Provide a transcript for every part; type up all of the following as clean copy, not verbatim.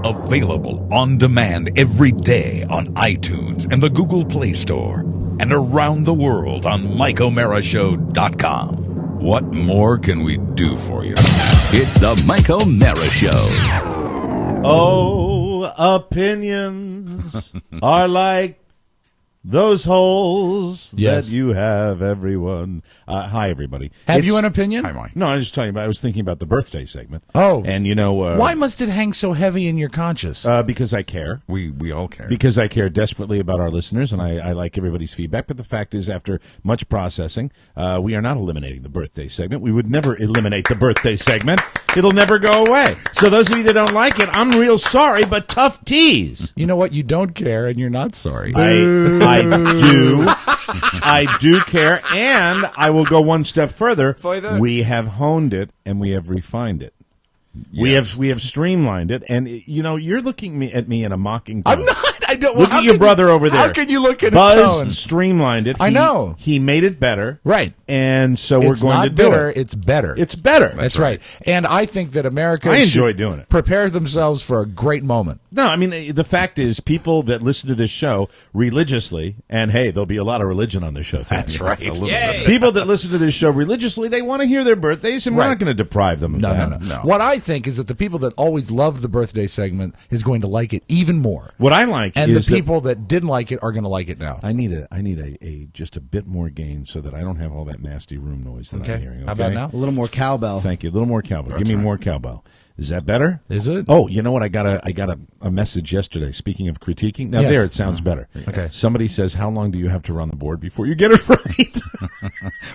Available on demand every day on iTunes and the Google Play Store. And around the world on MikeO'MaraShow.com. What more can we do for you? It's the Mike O'Mara Show. Oh, opinions are like those holes that you have, everyone. Hi, everybody. Have you an opinion? Hi, Mike. No, I was just talking about. I was thinking about the birthday segment. Oh, and you know, why must it hang so heavy in your conscience? Because I care. We all care. Because I care desperately about our listeners, and I like everybody's feedback. But the fact is, after much processing, we are not eliminating the birthday segment. We would never eliminate the birthday segment. It'll never go away. So those of you that don't like it, I'm real sorry, but tough tease. You know what? You don't care, and you're not sorry. I do care, and I will go one step further. We have honed it, and we have refined it. Yes. We have streamlined it, and you know, you're looking at me in a mocking tone. I'm not. I don't. Look at your brother over there. How can you look at Buzz a tone? Streamlined it. I know. He made it better. Right. And so we're going to do bitter, it. It's better. It's better. That's right. And I think that America I enjoy doing it. Prepare themselves for a great moment. No, I mean, the fact is, people that listen to this show religiously, and hey, there'll be a lot of religion on this show. That's right. People that listen to this show religiously, they want to hear their birthdays, and we're not going to deprive them of that. No. What I think is that the people that always loved the birthday segment is going to like it even more. What I like and is the people that didn't like it are going to like it now. I need a just a bit more gain so that I don't have all that nasty room noise that I'm hearing. Okay? How about now? A little more cowbell. Thank you. A little more cowbell. Give me more cowbell. Is that better? Is it? Oh, you know what? I got a message yesterday. Speaking of critiquing, now there it sounds better. Okay. Somebody says, "How long do you have to run the board before you get it right?"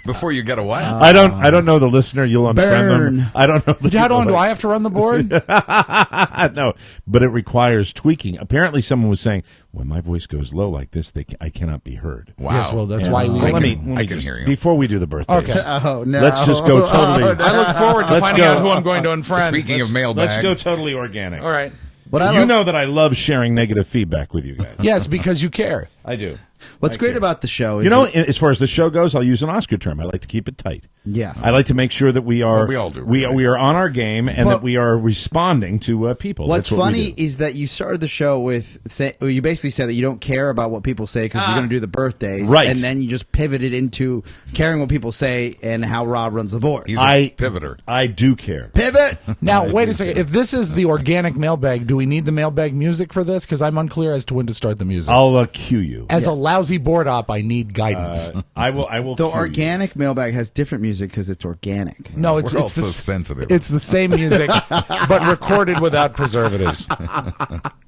Before you get a what? I don't know the listener. You'll unfriend them. I don't know. How long do I have to run the board? No, but it requires tweaking. Apparently, someone was saying, when my voice goes low like this, I cannot be heard. Wow. Yes, well, that's why we. I can hear you. Before we do the birthday. Okay. Oh, no. Let's just go totally. I look forward to finding out who I'm going to unfriend. Speaking of mailbag. Let's go totally organic. All right. You know that I love sharing negative feedback with you guys. Yes, because you care. I do. What's great about the show is... You know, as far as the show goes, I'll use an Oscar term. I like to keep it tight. Yes. I like to make sure that we are... Well, we all do. We are on our game and that we are responding to people. What's That's what funny is that you started the show with... you basically said that you don't care about what people say because you're going to do the birthdays. Right. And then you just pivoted into caring what people say and how Rob runs the board. He's a pivoter. I do care. Pivot! Now, wait a second. If this is the organic mailbag, do we need the mailbag music for this? Because I'm unclear as to when to start the music. I'll cue you. As a lousy board op, I need guidance. I will. The organic mailbag has different music because it's organic. No, it's We're it's all the, so sensitive. It's the same music, but recorded without preservatives. All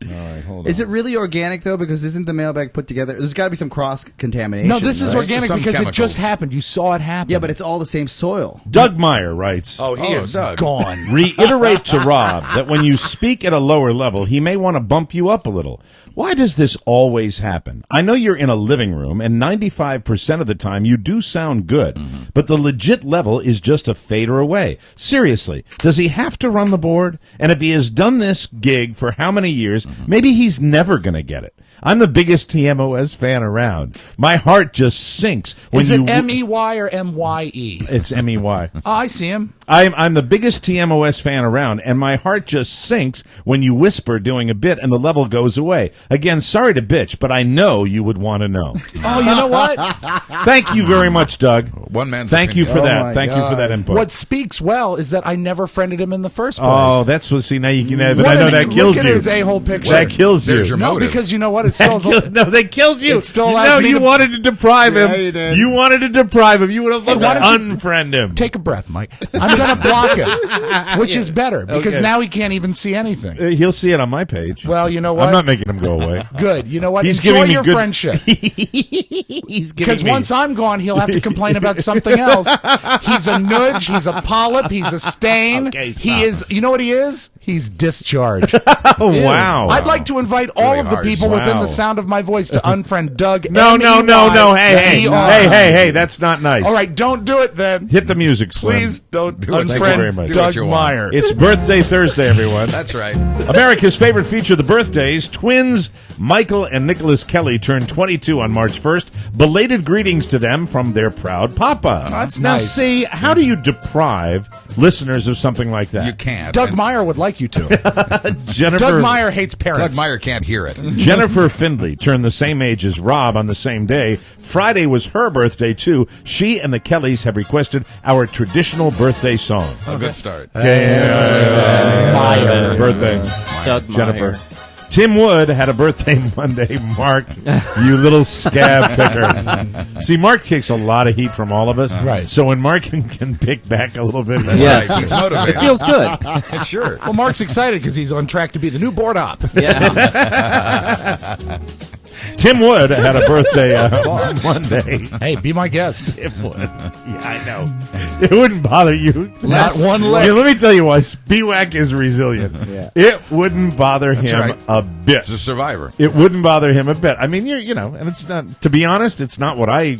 right, hold on. Is it really organic, though? Because isn't the mailbag put together? There's got to be some cross-contamination. No, this is right? organic Some because it chemicals. just happened. You saw it happen. Yeah, but it's all the same soil. Doug Meyer writes, he is Doug. gone. reiterate to Rob that when you speak at a lower level, he may want to bump you up a little. Why does this always happen? I know you're in a living room, and 95% of the time you do sound good, but the legit level is just a fader away. Seriously, does he have to run the board? And if he has done this gig for how many years, maybe he's never going to get it. I'm the biggest TMOS fan around. My heart just sinks when Is you... it M-E-Y or M-Y-E? It's M-E-Y. Oh, I see him. I'm the biggest TMOS fan around, and my heart just sinks when you whisper doing a bit and the level goes away. Again, sorry to bitch, but I know you would want to know. Oh, you know what? Thank you very much, Doug. One man's Thank you opinion. for Oh, that. my Thank you for God. that input. What speaks well is that I never friended him in the first place. Oh, that's what. See, now you can. But What I know an- that kills look you. at his a-hole picture. That kills you. There's your No, motive. because you know what? It still No, that kills you. It still you allows me you to- wanted to deprive him. Yeah, you did. You wanted to deprive him. You would have loved why to don't you unfriend him. Take a breath, Mike. I'm going to block him, which is better because Okay. now he can't even see anything. He'll see it on my page. Well, you know what? I'm not making him go away. Good. You know what? He's Enjoy giving me your good- friendship. He's giving Because me. once I'm gone, he'll have to complain about something else. He's a nudge. He's a polyp. He's a stain. Okay, stop. He is. You know what he is? He's discharge. Oh, wow. I'd like to invite all really of the harsh. people within Wow. the sound of my voice to unfriend Doug. No. Hey, M-E-Y. hey. That's not nice. All right, don't do it then. Hit the music, Slim. Please don't Do it. Thank you very unfriend much. Do Doug what you want. Meyer. It's Birthday Thursday, everyone. That's right. America's favorite feature of the birthdays, twins Michael and Nicholas Kelly turned 22 on March 1st. Belated greetings to them from their proud papa. That's now, nice. see, how do you deprive listeners of something like that? You can't. Doug And Meyer would like like you to. Jennifer Doug Meyer hates parents. Doug Meyer can't hear it. Jennifer Findley turned the same age as Rob on the same day. Friday was her birthday, too. She and the Kellys have requested our traditional birthday song. A good start. Meyer. Birthday. Doug Jennifer. Meyer. Tim Wood had a birthday Monday. Mark, you little scab picker. See, Mark takes a lot of heat from all of us. Right. So when Mark can pick back a little bit. Yes. Right. He's motivated. It feels good. Sure. Well, Mark's excited because he's on track to be the new board op. Yeah. Tim Wood had a birthday on Monday. Hey, be my guest. Tim Wood. Yeah, I know. It wouldn't bother you. Not one Yeah, lick. let me tell you why. Spiewak is resilient. Yeah. It wouldn't bother him right. a bit. He's a survivor. It wouldn't bother him a bit. I mean, you know, and it's not. To be honest, it's not what I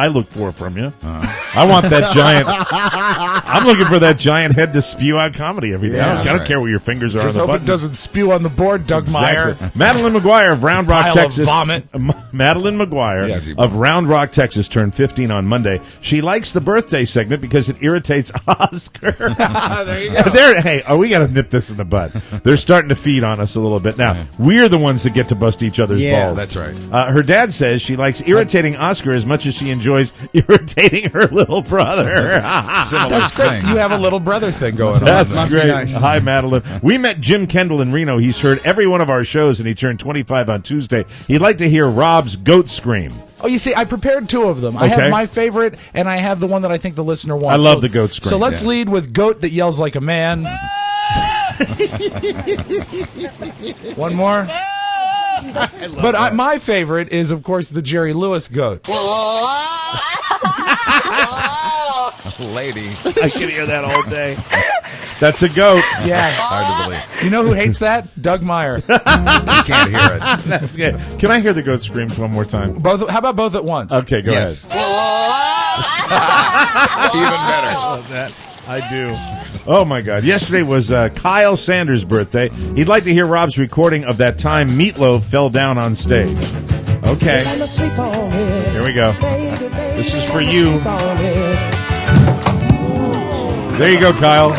look for from you. I want that giant. I'm looking for that giant head to spew out comedy every day. Yeah, I don't right. care where your fingers are Just on the hope button. it doesn't spew on the board, Doug Meyer. Madeline McGuire of Round Rock, Pile of Texas. vomit. Madeline McGuire Yes, he of Round Rock, Texas, turned 15 on Monday. She likes the birthday segment because it irritates Oscar. There you go. Hey, we got to nip this in the bud. They're starting to feed on us a little bit now. We're the ones that get to bust each other's Yeah, balls. that's right. Her dad says she likes irritating Oscar as much as she enjoys irritating her little brother. Similar That's great. thing. You have a little brother thing going on. That's Must be great. nice. Hi, Madeline. We met Jim Kendall in Reno. He's heard every one of our shows, and he turned 25 on Tuesday. He'd like to hear Rob's goat scream. Oh, you see, I prepared two of them. I Okay. have my favorite, and I have the one that I think the listener wants. I love the goat scream. So let's Yeah. lead with goat that yells like a man. One more. But my favorite is, of course, the Jerry Lewis goat. Lady. I can hear that all day. That's a goat. Yeah. Hard to believe. You know who hates that? Doug Meyer. You can't hear it. That's good. Can I hear the goat screams one more time? Both. How about both at once? Okay, go Yes. ahead. Even better. That I do. Oh my God! Yesterday was Kyle Sanders' birthday. He'd like to hear Rob's recording of that time Meatloaf fell down on stage. Okay, here we go. This is for you. There you go, Kyle.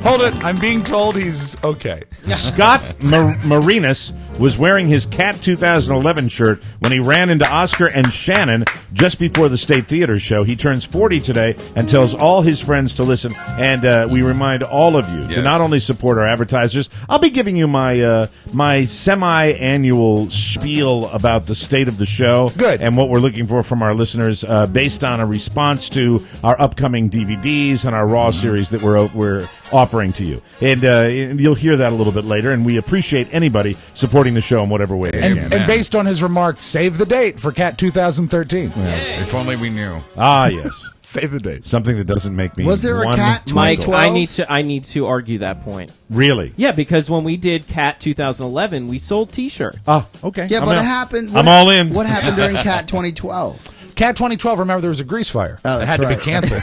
Hold it. I'm being told he's okay. Scott Marinas was wearing his Cat 2011 shirt when he ran into Oscar and Shannon just before the State Theater show. He turns 40 today and tells all his friends to listen. And we remind all of you to Yes. not only support our advertisers. I'll be giving you my my semi-annual spiel about the state of the show. Good. And what we're looking for from our listeners based on a response to our upcoming DVDs and our Raw series that we're offering to you. And you'll hear that a little bit later, and we appreciate anybody supporting the show in whatever way they can. And based on his remarks, save the date for Cat 2013. If only we knew. Ah, yes. Save the date. Something that doesn't make me Was there a one Cat Mike, twinkle. 2012? I need to argue that point. Really? Yeah, because when we did Cat 2011, we sold T-shirts. Ah, okay. Yeah, I'm but out. it happened. I'm all in. What happened during Cat 2012? Cat 2012, remember there was a grease fire. Oh, it had that's to be right. canceled.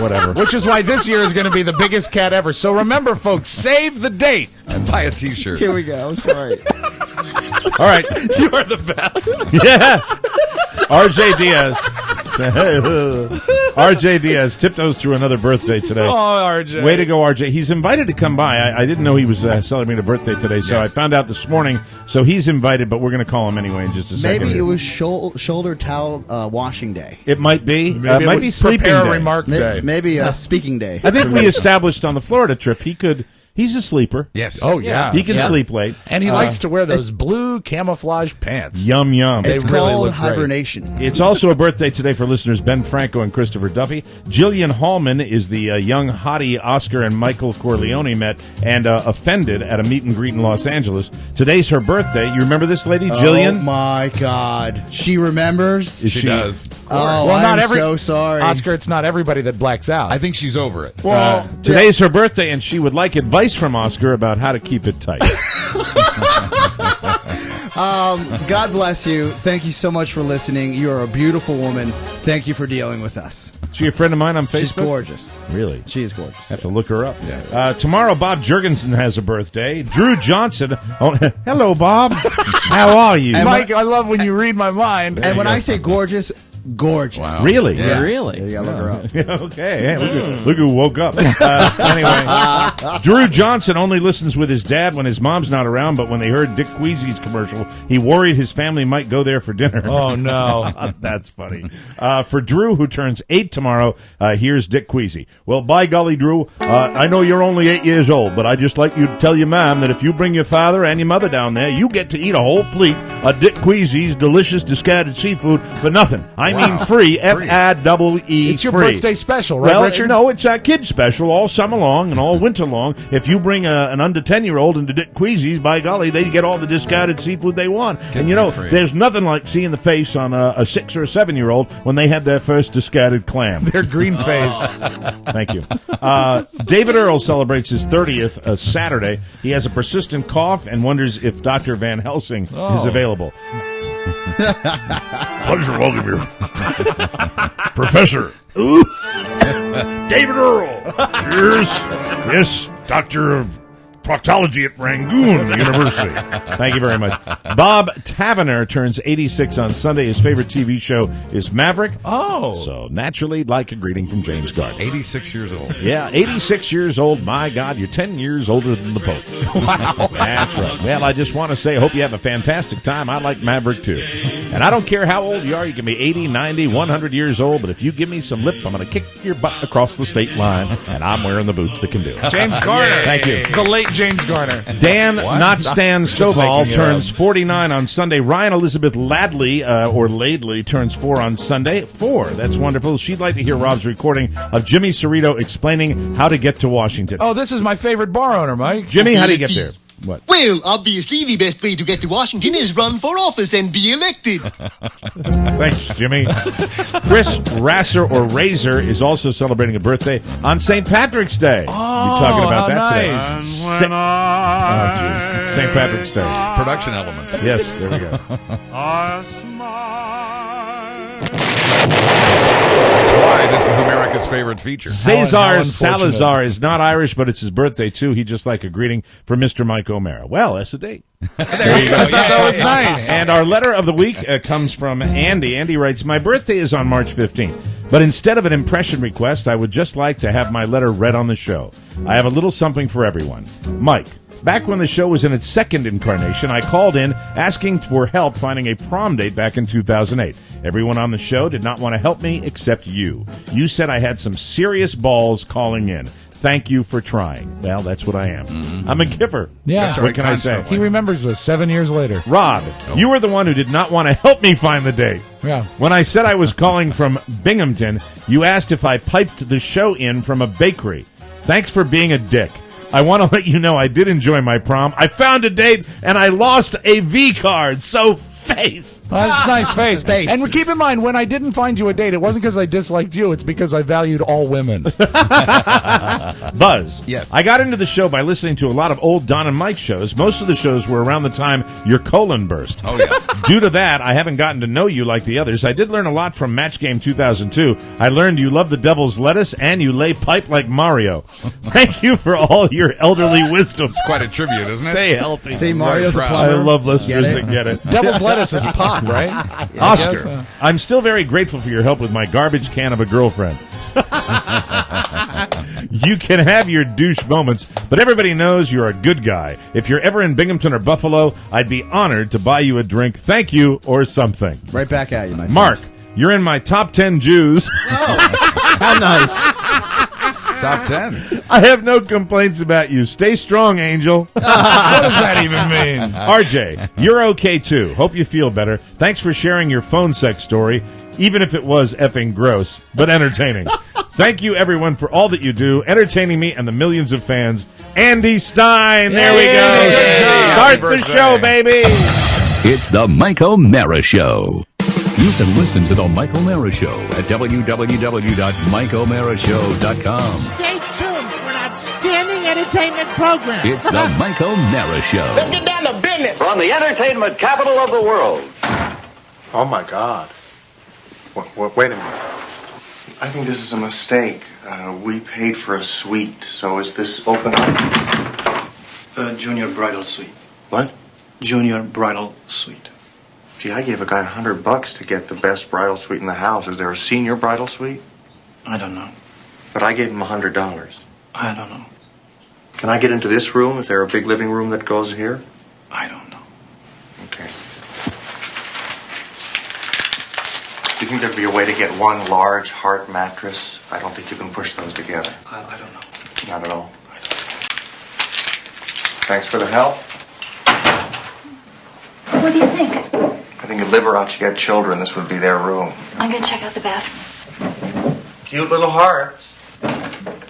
Whatever. Which is why this year is going to be the biggest cat ever. So remember, folks, save the date. And buy a T-shirt. Here we go. Sorry. All right. You are the best. Yeah. RJ Diaz. RJ Diaz tiptoes through another birthday today. Oh, RJ. Way to go, RJ. He's invited to come by. I didn't know he was celebrating a birthday today, so Yes. I found out this morning. So he's invited, but we're going to call him anyway in just a second. Maybe it was shoulder towel washing day. It might be. Maybe Might it was be sleeping prepare day. a remark day. Maybe speaking day. I think we established on the Florida trip he's a sleeper. Yes. Oh, yeah. He can Yeah. sleep late. And he likes to wear those blue camouflage pants. Yum, yum. It's really called look great. hibernation. It's also a birthday today for listeners Ben Franco and Christopher Duffy. Jillian Hallman is the young hottie Oscar and Michael Corleone met and offended at a meet and greet in Los Angeles. Today's her birthday. You remember this lady, Oh Jillian? my God, she remembers. Is She does. Oh, Well, not I'm every so sorry. Oscar, it's not everybody that blacks out. I think she's over it. Well, Today's her birthday, and she would like advice from Oscar about how to keep it tight. God bless you. Thank you so much for listening. You are a beautiful woman. Thank you for dealing with us. Is she a friend of mine on Facebook? She's gorgeous. Really? She is gorgeous. Have to look her up. Yes. Tomorrow, Bob Jurgensen has a birthday. Drew Johnson. Oh, hello, Bob. How are you? Mike, I love when you read my mind. And when I say gorgeous, gorgeous. Wow. Really? Yes. Really? Yeah, you gotta look her up. Okay. Hey, look who woke up. Anyway, Drew Johnson only listens with his dad when his mom's not around, but when they heard Dick Queasy's commercial, he worried his family might go there for dinner. Oh, no. That's funny. For Drew, who turns 8 tomorrow, here's Dick Queasy. Well, by golly, Drew, I know you're only 8 years old, but I'd just like you to tell your mom that if you bring your father and your mother down there, you get to eat a whole plate of Dick Queasy's delicious discarded seafood for nothing. I mean free, F-I-E-E, It's your free. birthday special, right, Well, Richard? no, it's our kid special all summer long and all winter long. If you bring an under 10-year-old into Dick Queasy's, by golly, they get all the discarded seafood they want. And you know, there's nothing like seeing the face on a 6 or a 7-year-old when they had their first discarded clam. Their green face. Thank you. David Earl celebrates his 30th Saturday. He has a persistent cough and wonders if Dr. Van Helsing is available. Pleasure to welcome you, Professor. David Earl. Yes, Doctor of Proctology at Rangoon University. Thank you very much. Bob Tavener turns 86 on Sunday. His favorite TV show is Maverick. Oh. So naturally, like a greeting from James Gardner. 86 years old. Yeah, 86 years old. My God, you're 10 years older than the Pope. Wow. That's right. Well, I just want to say I hope you have a fantastic time. I like Maverick, too. And I don't care how old you are. You can be 80, 90, 100 years old. But if you give me some lip, I'm going to kick your butt across the state line. And I'm wearing the boots that can do it. James Garner. Thank you. The late James Garner. Dan, not Stan Stovall, making it turns up. 49 on Sunday. Ryan Elizabeth Ladley, or Laidley, turns 4 on Sunday. 4. That's wonderful. She'd like to hear Rob's recording of Jimmy Cerrito explaining how to get to Washington. Oh, this is my favorite bar owner, Mike. Jimmy, how do you get there? What? Well, obviously the best way to get to Washington is run for office and be elected. Thanks, Jimmy. Chris Rasser, or Razor, is also celebrating a birthday on St. Patrick's Day. Oh, We're talking about how that nice. today. Oh, St. Patrick's Day. Production elements. Yes, there we go. That's why this is America's favorite feature. How Cesar unfortunate. Salazar is not Irish, but it's his birthday, too. He'd just like a greeting from Mr. Mike O'Mara. Well, that's the date. There you go. That was nice. And our letter of the week comes from Andy. Andy writes, my birthday is on March 15th, but instead of an impression request, I would just like to have my letter read on the show. I have a little something for everyone. Mike, back when the show was in its second incarnation, I called in asking for help finding a prom date back in 2008. Everyone on the show did not want to help me except you. You said I had some serious balls calling in. Thank you for trying. Well, that's what I am. I'm a giver. Yeah. That's What right, can I say? constantly. He remembers this 7 years later. Rob, you were the one who did not want to help me find the date. Yeah. When I said I was calling from Binghamton, you asked if I piped the show in from a bakery. Thanks for being a dick. I want to let you know I did enjoy my prom. I found a date, and I lost a V card. So face. That's nice face. Face. And keep in mind, when I didn't find you a date, it wasn't because I disliked you. It's because I valued all women. Buzz. Yes. I got into the show by listening to a lot of old Don and Mike shows. Most of the shows were around the time your colon burst. Oh, yeah. Due to that, I haven't gotten to know you like the others. I did learn a lot from Match Game 2002. I learned you love the devil's lettuce and you lay pipe like Mario. Thank you for all your elderly wisdom. It's quite a tribute, isn't it? Stay healthy. See, Mario's a proud. I plumber. love listeners Get it? that get it. Devil's lettuce is pop, right? Oscar, guess, I'm still very grateful for your help with my garbage can of a girlfriend. You can have your douche moments, but everybody knows you're a good guy. If you're ever in Binghamton or Buffalo, I'd be honored to buy you a drink. Thank you, or something. Right back at you, my friend. Mark, you're in my top 10 Jews. How nice. Top 10. I have no complaints about you. Stay strong, Angel. What does that even mean? RJ, you're okay too. Hope you feel better. Thanks for sharing your phone sex story, even if it was effing gross, but entertaining. Thank you, everyone, for all that you do, entertaining me and the millions of fans. Andy Stein, there we go. Good job. Start Happy the birthday. show, baby. It's the Mike O'Mara Show. You can listen to the Mike O'Mara Show at www.mikeomarashow.com. Stay tuned for an outstanding entertainment program. It's the Mike O'Mara Show. Get down to business. From the entertainment capital of the world. Oh my God. Wait a minute. I think this is a mistake. We paid for a suite, so is this open? Junior bridal suite. What? Junior bridal suite. Gee, I gave a guy $100 to get the best bridal suite in the house. Is there a senior bridal suite? I don't know. But I gave him $100. I don't know. Can I get into this room? Is there a big living room that goes here? I don't know. Okay. Do you think there'd be a way to get one large heart mattress? I don't think you can push those together. I don't know. Not at all. Thanks for the help. What do you think? I think if Liberace had children, this would be their room. I'm going to check out the bathroom. Cute little hearts.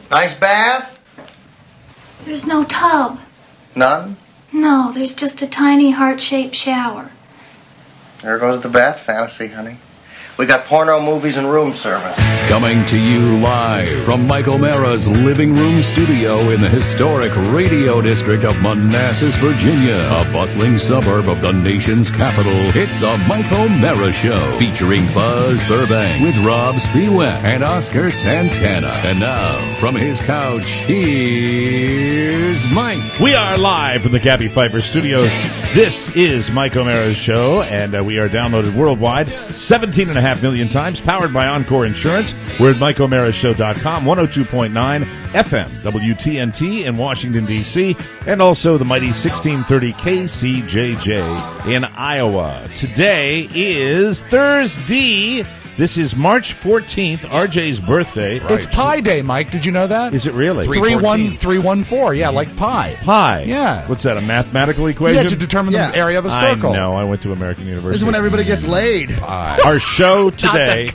Nice bath? There's no tub. None? No, there's just a tiny heart-shaped shower. There goes the bath fantasy, honey. We got porno movies and room service. Coming to you live from Mike O'Mara's living room studio in the historic radio district of Manassas, Virginia, a bustling suburb of the nation's capital. It's the Mike O'Mara Show, featuring Buzz Burbank with Rob Spiewak and Oscar Santana. And now, from his couch, here's Mike. We are live from the Gabby Pfeiffer Studios. This is Mike O'Mara's Show, and we are downloaded worldwide 17.5 million times, powered by Encore Insurance. We're at MikeO'MaraShow.com, 102.9 FM, WTNT in Washington, D.C., and also the mighty 1630 KCJJ in Iowa. Today is Thursday. This is March 14th, RJ's birthday. It's Pi Day, Mike. Did you know that? Is it really? 31314. Yeah, like pi. Pi. Yeah. What's that, a mathematical equation? Yeah, to determine the area of a circle. I know. I went to American University. This is when everybody gets laid. Our show today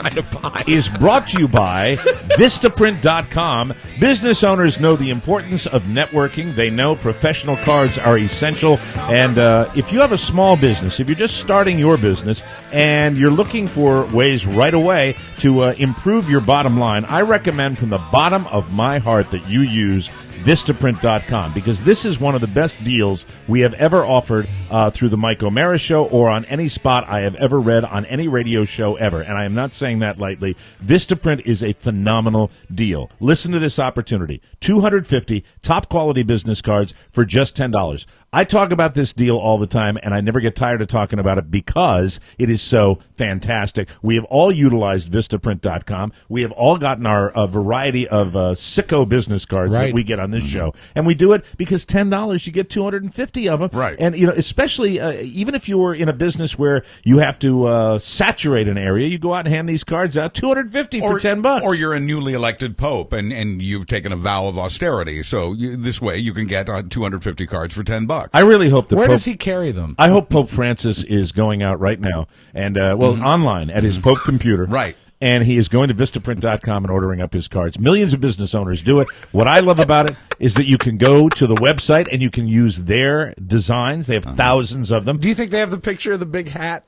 is brought to you by Vistaprint.com. Business owners know the importance of networking. They know professional cards are essential. And if you have a small business, if you're just starting your business and you're looking for ways right away to improve your bottom line, I recommend from the bottom of my heart that you use Vistaprint.com, because this is one of the best deals we have ever offered through the Mike O'Mara Show or on any spot I have ever read on any radio show ever. And I am not saying that lightly. Vistaprint is a phenomenal deal. Listen to this opportunity. 250 top-quality business cards for just $10. I talk about this deal all the time, and I never get tired of talking about it because it is so fantastic. We have all utilized Vistaprint.com. We have all gotten our variety of sicko business cards that we get on this show, and we do it because $10 you get 250 of them. Right. And especially even if you're in a business where you have to saturate an area, you go out and hand these cards out, 250 for $10. Or you're a newly elected pope and you've taken a vow of austerity. So this way you can get 250 cards for $10. I really hope that Where Pope, does he carry them? I hope Pope Francis is going out right now and online at his Pope computer. Right. And he is going to Vistaprint.com and ordering up his cards. Millions of business owners do it. What I love about it is that you can go to the website and you can use their designs. They have thousands of them. Do you think they have the picture of the big hat?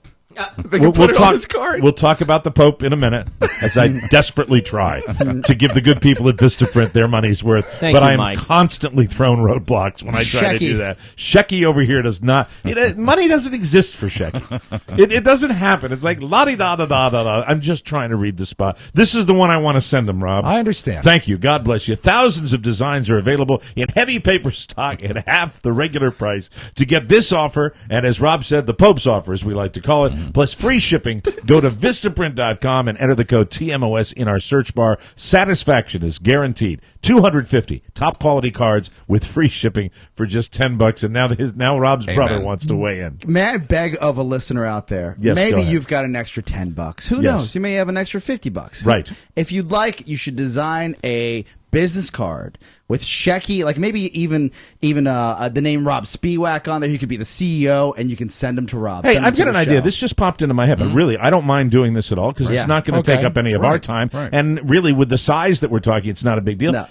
They We'll can put it talk, on his card. we'll talk about the Pope in a minute, as I desperately try to give the good people at Vistaprint their money's worth. Thank but you, I'm Mike. constantly thrown roadblocks when I try to do that. Shecky over here does not. Money doesn't exist for Shecky. It doesn't happen. It's like la-di-da-da-da-da-da. I'm just trying to read the spot. This is the one I want to send him, Rob. I understand. Thank you. God bless you. Thousands of designs are available in heavy paper stock at half the regular price. To get this offer, and as Rob said, the Pope's offer, as we like to call it, plus free shipping, go to Vistaprint.com and enter the code TMOS in our search bar. Satisfaction is guaranteed. 250 top quality cards with free shipping for just $10. And now Rob's brother wants to weigh in. May I beg of a listener out there? Yes, maybe go ahead. you've got an extra $10. Who Yes. knows? You may have an extra $50. Right. If you'd like, you should design a business card with Shecky, like maybe even the name Rob Spiewak on there. He could be the CEO, and you can send him to Rob. Hey, Send him I've to got the an idea. show. This just popped into my head, but really, I don't mind doing this at all because it's not going to take up any of our time. Right. And really, with the size that we're talking, it's not a big deal. No.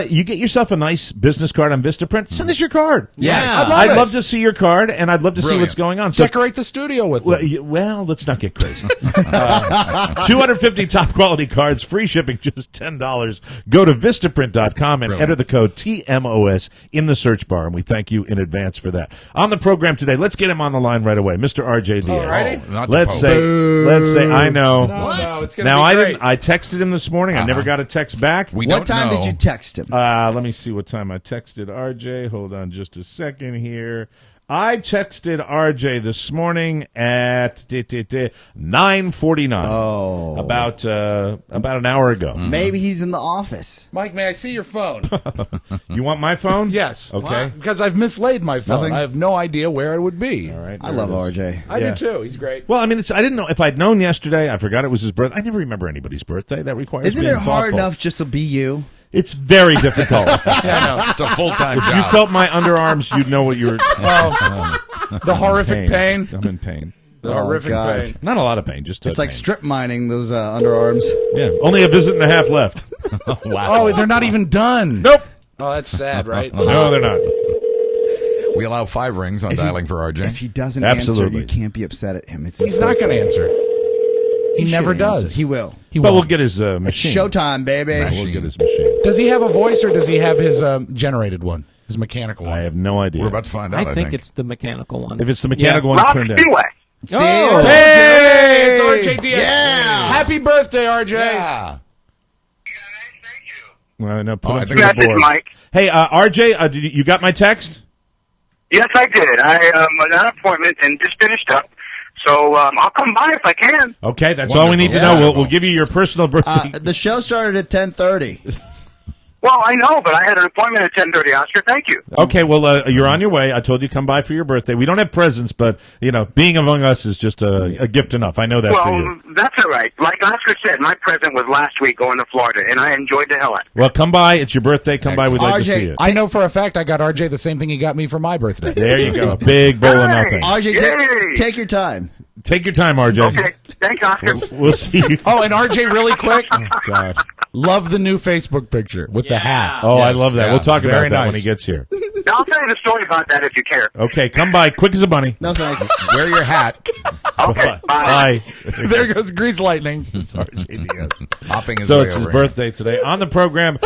You get yourself a nice business card on Vistaprint. Send us your card. Yeah. I'd love to see your card, and I'd love to see what's going on. So, Decorate the studio with well, them. well, let's not get crazy. 250 top quality cards, free shipping, just $10. Go to Vistaprint.com and enter the code TMOS in the search bar, and we thank you in advance for that. On the program today, let's get him on the line right away, Mr. RJ Diaz. not the Let's Pope. say, I know. No, it's going to Now be great. I texted him this morning. I never got a text back. What time did you text him? Let me see what time I texted RJ. Hold on just a second here. I texted RJ this morning at 9:49. Oh, about an hour ago. Maybe he's in the office. Mike, may I see your phone? You want my phone? Yes. Okay. Because I've mislaid my phone. Nothing? I have no idea where it would be. All right. I love RJ. I do too. He's great. Well, I mean, I didn't know if I'd known yesterday. I forgot it was his birthday. I never remember anybody's birthday. That requires. Isn't being it hard thoughtful. enough just to be you? It's very difficult. It's a full-time If job. you felt my underarms, you'd know what you were. The horrific pain. I'm in pain. The horrific God. pain. Not a lot of pain, just It's like pain. strip mining those underarms. Yeah, only a visit and a half left. Wow. Oh, they're not even done. Nope. Oh, that's sad, right? No, they're not. We allow 5 rings on dialing for RJ. If he doesn't Absolutely. answer, you can't be upset at him. He's not going to answer. He never should does. answer. He will. But we'll get his machine. Showtime, baby. We'll get his machine. Does he have a voice or does he have his generated one? His mechanical one? I have no idea. We're about to find out, I think it's the mechanical one. If it's the mechanical one, Rob turn down. Spiewak. See Oh, ya. Hey, it's RJ Diaz. Yeah. Happy birthday, RJ. Yeah. No, put Oh, him I through think the Message, board. Mike. Hey, RJ, you got my text? Yes, I did. I was at an appointment and just finished up. So I'll come by if I can. Okay, that's all we need to Yeah. know. We'll give you your personal birthday. The show started at 10:30. Well, I know, but I had an appointment at 10:30, Oscar. Thank you. Okay, well, you're on your way. I told you come by for your birthday. We don't have presents, but, being among us is just a gift enough. I know that for you. Well, that's all right. Like Oscar said, my present was last week going to Florida, and I enjoyed the hell out of it. Well, come by. It's your birthday. Come by. We'd like to RJ, see you. I know for a fact I got RJ the same thing he got me for my birthday. There you go. A big bowl of nothing. RJ, Yay. take your time. Take your time, RJ. Okay. Thanks, Oscar. We'll see you. Oh, and RJ, really quick, God. love the new Facebook picture with the hat. Oh, I love that. Yeah. We'll talk about Very that nice. when he gets here. I'll tell you the story about that if you care. Okay, come by. Quick as a bunny. No thanks. Wear your hat. Okay. Bye. Bye. There goes Grease Lightning. It's RJ Diaz. Hopping his So way it's his over here. birthday today. On the program,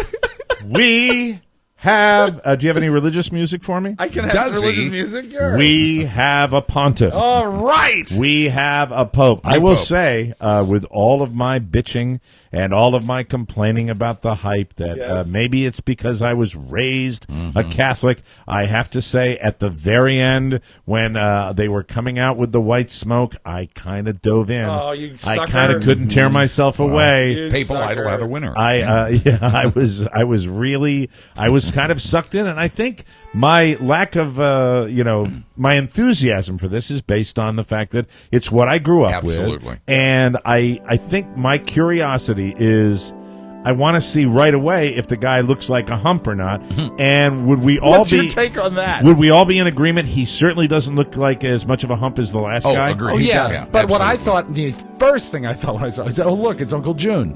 we have. Do you have any religious music for me? I can have Does some religious he? music. Sure. We have a pontiff. All right. We have a pope. I will say, with all of my bitching and all of my complaining about the hype, that maybe it's because I was raised a Catholic. I have to say, at the very end, when they were coming out with the white smoke, I kind of dove in. Oh, you I sucker. kind of couldn't tear myself away. You Papal sucker. idol had a winner. I was kind of sucked in, and I think my lack of my enthusiasm for this is based on the fact that it's what I grew up Absolutely. with, and I think my curiosity is I want to see right away if the guy looks like a hump or not, and would we all What's be your take on that? would we all be in agreement? He certainly doesn't look like as much of a hump as the last guy. agreed. Oh, yeah. Yeah, but what I absolutely. thought, the first thing I thought when I saw it, I said, oh, look, it's Uncle June.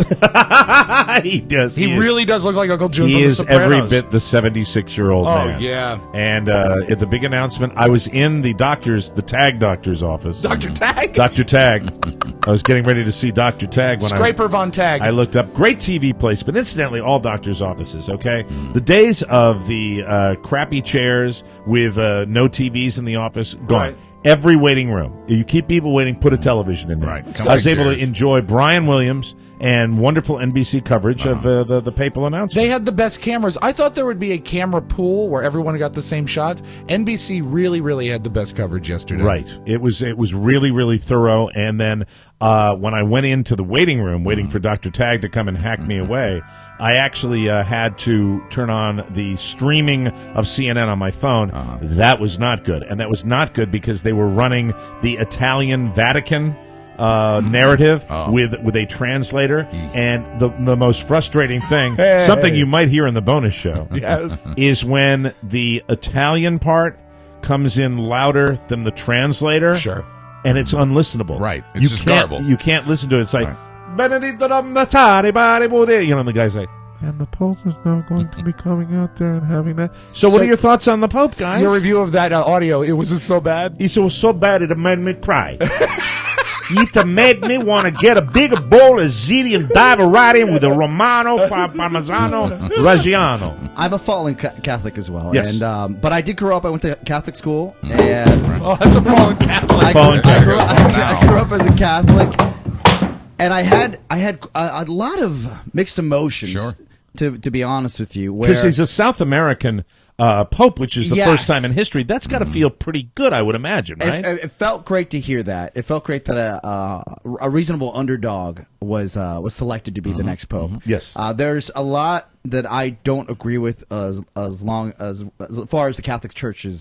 He does. He is. really does look like Uncle June He from is The Sopranos. every bit the 76-year-old Oh, man. yeah. And at the big announcement, I was in the tag doctor's office. Dr. Tag? Dr. Tag. I was getting ready to see Dr. Tag when Scraper Von Tag. I looked up. Great TV place, but incidentally, all doctors' offices, okay? The days of the crappy chairs with no TVs in the office, gone. Right. Every waiting room. You keep people waiting, put a television in there. Right. I was able to Chairs. enjoy Brian Williams and wonderful NBC coverage of the papal announcement. They had the best cameras. I thought there would be a camera pool where everyone got the same shots. NBC really, really had the best coverage yesterday. Right. It was really, really thorough. And then when I went into the waiting room, waiting for Dr. Tag to come and hack me away, I actually had to turn on the streaming of CNN on my phone. That was not good. And that was not good because they were running the Italian Vatican narrative with a translator. And the most frustrating thing, something you might hear in the bonus show, is when the Italian part comes in louder than the translator. Sure. And it's unlistenable. Right. It's just garbled. You can't listen to it. It's like, Benedetto and the guy's like, and the Pope is now going to be coming out there and having that. So what are your thoughts on the Pope, guys? Your review of that audio, it was just so bad. He said it was so bad it made me cry. It made me want to get a bigger bowl of ziti and dive right in with a Romano, Parmesano, Reggiano. I'm a fallen Catholic as well. Yes. And, but I did grow up. I went to Catholic school. And Oh, that's a fallen Catholic. I grew up as a Catholic. And I had a lot of mixed emotions, Sure. to be honest with you. Because he's a South American pope, which is the Yes. first time in history. That's got to feel pretty good, I would imagine, right? It felt great to hear that. It felt great that a reasonable underdog was selected to be the next pope. Yes. There's a lot that I don't agree with as far as the Catholic Church is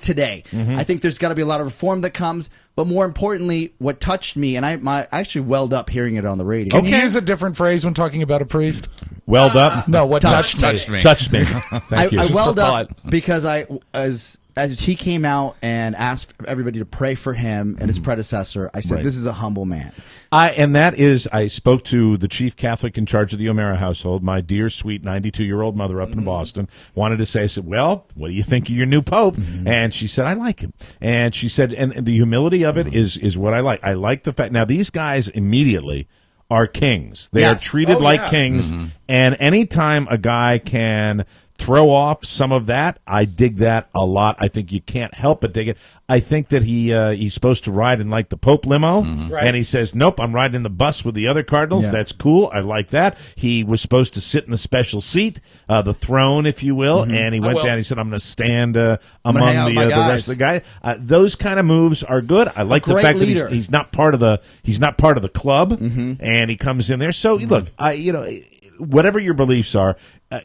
today. I think there's got to be a lot of reform that comes, but more importantly, what touched me, and I actually welled up hearing it on the radio. Can you use a different phrase when talking about a priest? Welled up? No, what touched me. Touched me. Thank you. I welled up because as he came out and asked everybody to pray for him and his predecessor, I said, "This is a humble man." I spoke to the chief Catholic in charge of the O'Mara household, my dear, sweet 92-year-old mother up in Boston, wanted to say, I said, well, what do you think of your new pope? And she said, I like him. And she said, and the humility of it is what I like. I like the fact, now these guys immediately are kings. They are treated like kings. And anytime a guy can throw off some of that, I dig that a lot. I think you can't help but dig it. I think that he's supposed to ride in like the Pope limo, and he says, nope, I'm riding in the bus with the other cardinals. That's cool. I like that. He was supposed to sit in the special seat, the throne, if you will, and he went down. He said, I'm going to stand among the rest of the guys. Those kind of moves are good. I like the fact that he's not part of the club, and he comes in there. So look, whatever your beliefs are,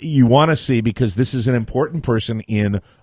you want to see, because this is an important person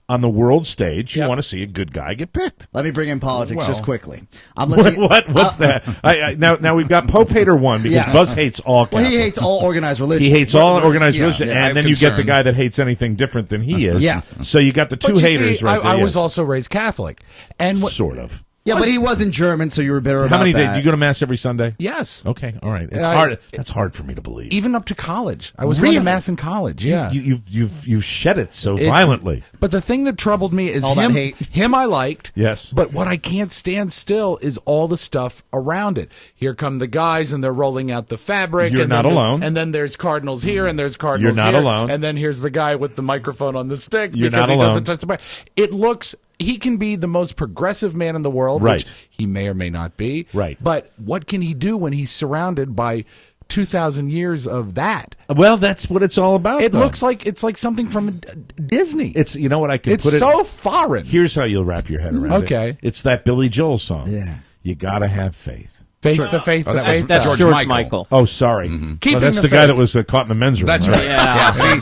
on the world stage. You want to see a good guy get picked. Let me bring in politics just quickly. I'm What's that? Now we've got Pope Hater 1 because Buzz hates all Catholics. Well, he hates all organized religion. He hates all organized religion, and then you get the guy that hates anything different than he is. So you got the two haters right there. I was also raised Catholic, and sort of. Yeah, but he wasn't German, so you were bitter about that. How many days? You go to Mass every Sunday? Yes. Okay, all right. It's hard. That's hard for me to believe. Even up to college. I was going to Mass in college, yeah. You've shed it so violently. But the thing that troubled me is all that hate. Him I liked. Yes. But what I can't stand still is all the stuff around it. Here come the guys, and they're rolling out the fabric. You're not alone. And then there's cardinals here, and there's cardinals here. You're not alone. And then here's the guy with the microphone on the stick You're because not he alone. doesn't touch the mic. It looks... He can be the most progressive man in the world, which he may or may not be. Right. But what can he do when he's surrounded by 2,000 years of that? Well, that's what it's all about. It looks like it's like something from Disney. It's what I can It's put it. so foreign. Here's how you'll wrap your head around it. Okay. It's that Billy Joel song. Yeah. You got to have faith. Faith, the faith, the faith. That's George Michael. Oh, sorry. Keeping that's the the guy faith. that was caught in the men's room. That's right. Yeah. See,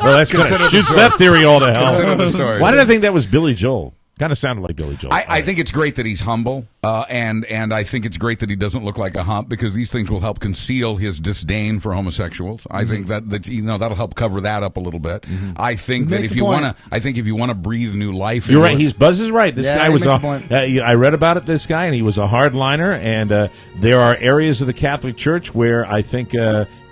Well, that's Consider the shoots source. that theory all to hell. Consider the source. Why did I think that was Billy Joel? Kind of sounded like Billy Joel. I think it's great that he's humble, and I think it's great that he doesn't look like a hump, because these things will help conceal his disdain for homosexuals. I think that that'll help cover that up a little bit. I think that if you want to breathe new life, You're right. Buzz is right. This guy was he makes a point. I read about it. This guy, and he was a hardliner. And there are areas of the Catholic Church where I think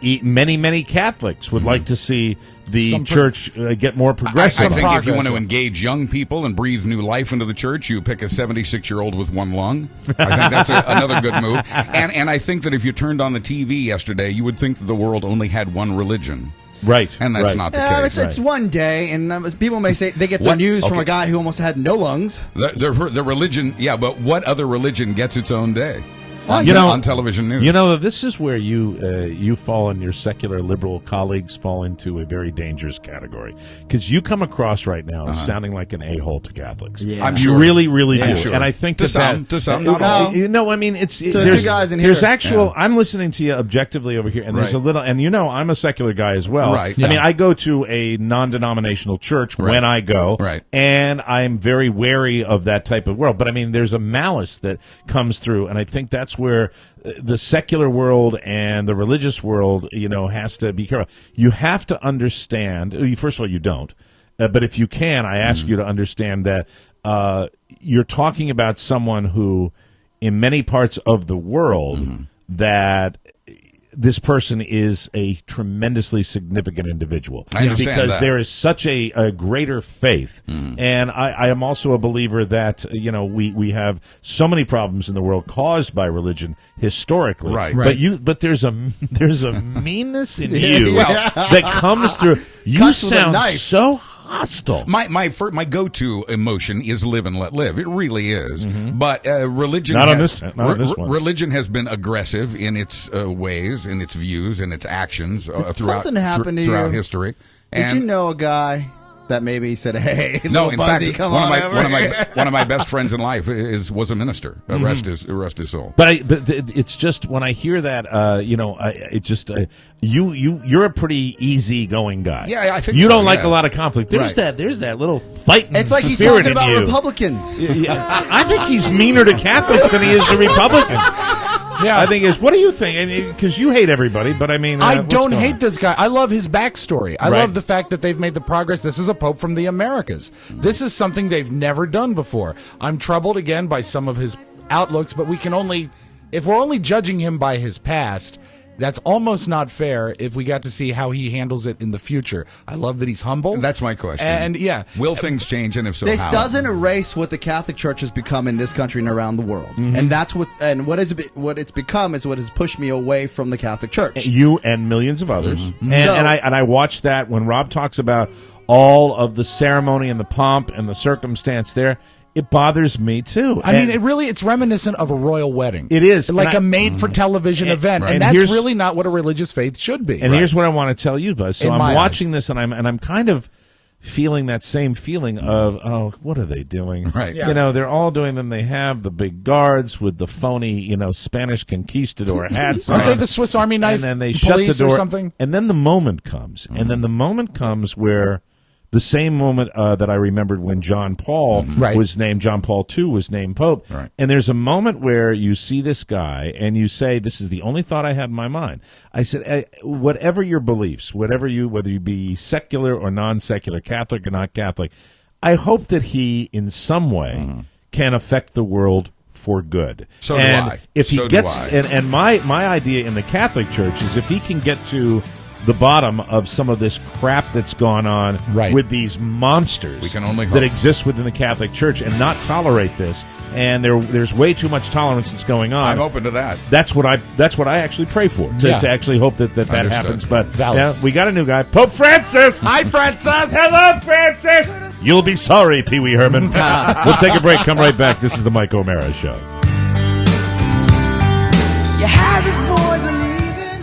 many Catholics would like to see the church get more progressive. I think if you want to engage young people and breathe new life into the church, you pick a 76-year-old with one lung. I think that's another good move. And I think that if you turned on the TV yesterday, you would think that the world only had one religion. Right. And that's not the case. It's one day, and people may say they get their news from a guy who almost had no lungs. The religion, but what other religion gets its own day? On television news. This is where you fall and your secular liberal colleagues fall into a very dangerous category, because you come across right now as sounding like an a-hole to Catholics. Yeah. I'm You sure. really, really do. Sure. And I think to some, not all. I mean, it's To there's two guys in here. there's actual. I'm listening to you objectively over here, and there's a little. And I'm a secular guy as well. Right. I mean, I go to a non-denominational church when I go, and I'm very wary of that type of world. But I mean, there's a malice that comes through, and I think that's where the secular world and the religious world, has to be careful. You have to understand. First of all, you don't. But if you can, I ask you to understand that you're talking about someone who, in many parts of the world, that this person is a tremendously significant individual. I understand because that. there is such a greater faith. And I am also a believer that, we have so many problems in the world caused by religion historically. Right. But there's a meanness in you that comes through. You Cuts with a sound knife. so hostile. My go-to emotion is live and let live. It really is. But religion Not on has, this one. Religion has been aggressive in its ways, in its views, in its actions throughout something happen to throughout you? history. Did you know a guy that maybe said, "Hey, No, little in Buzzy, fact, come one on of over my here." one of my best friends in life was a minister. Rest his soul. But it's just when I hear that, you're a pretty easygoing guy. Yeah, I think you so, don't like yeah. a lot of conflict. There's that little fighting. It's like he's spirit talking in about you. Republicans. Yeah, I think he's meaner to Catholics than he is to Republicans. Yeah, I think what do you think? Because you hate everybody, but I mean, I what's don't going hate on? this guy. I love his backstory. I Right. love the fact that they've made the progress. This is a pope from the Americas. This is something they've never done before. I'm troubled again by some of his outlooks, but if we're only judging him by his past, that's almost not fair if we got to see how he handles it in the future. I love that he's humble. That's my question. And yeah. Will things change, and if so, This how? doesn't erase what the Catholic Church has become in this country and around the world, and that's what it's become is what has pushed me away from the Catholic Church. You and millions of others. And, So- and I watched that when Rob talks about all of the ceremony and the pomp and the circumstance there. It bothers me too. I mean, it's reminiscent of a royal wedding. It is. like And a made-for-television event, and and that's here's- really not what a religious faith should be. And here's what I want to tell you, Buzz. So In my I'm watching this, and I'm kind of feeling that same feeling of, oh, what are they doing? Right. You know, they're all doing them. They have the big guards with the phony, Spanish conquistador hats Aren't on. they the Swiss Army knife And then they shut the police door. or something? And then the moment comes. And then the moment comes where the same moment that I remembered when John Paul Right. was named, John Paul II was named Pope. Right. And there's a moment where you see this guy and you say, this is the only thought I had in my mind. I said, whatever your beliefs, whether you be secular or non-secular, Catholic or not Catholic, I hope that he in some way can affect the world for good. So do and I. If he So do gets, I. and my idea in the Catholic Church is if he can get to the bottom of some of this crap that's gone on Right. with these monsters We can only hope. that exist within the Catholic Church and not tolerate this, and there's way too much tolerance that's going on. I'm open to that. That's what I actually pray for, to actually hope that Understood. happens. But Valid. yeah, we got a new guy, Pope Francis. Hi, Francis. Hello, Francis. You'll be sorry, Pee Wee Herman. We'll take a break. Come right back. This is the Mike O'Mara Show. Your heart is more believing,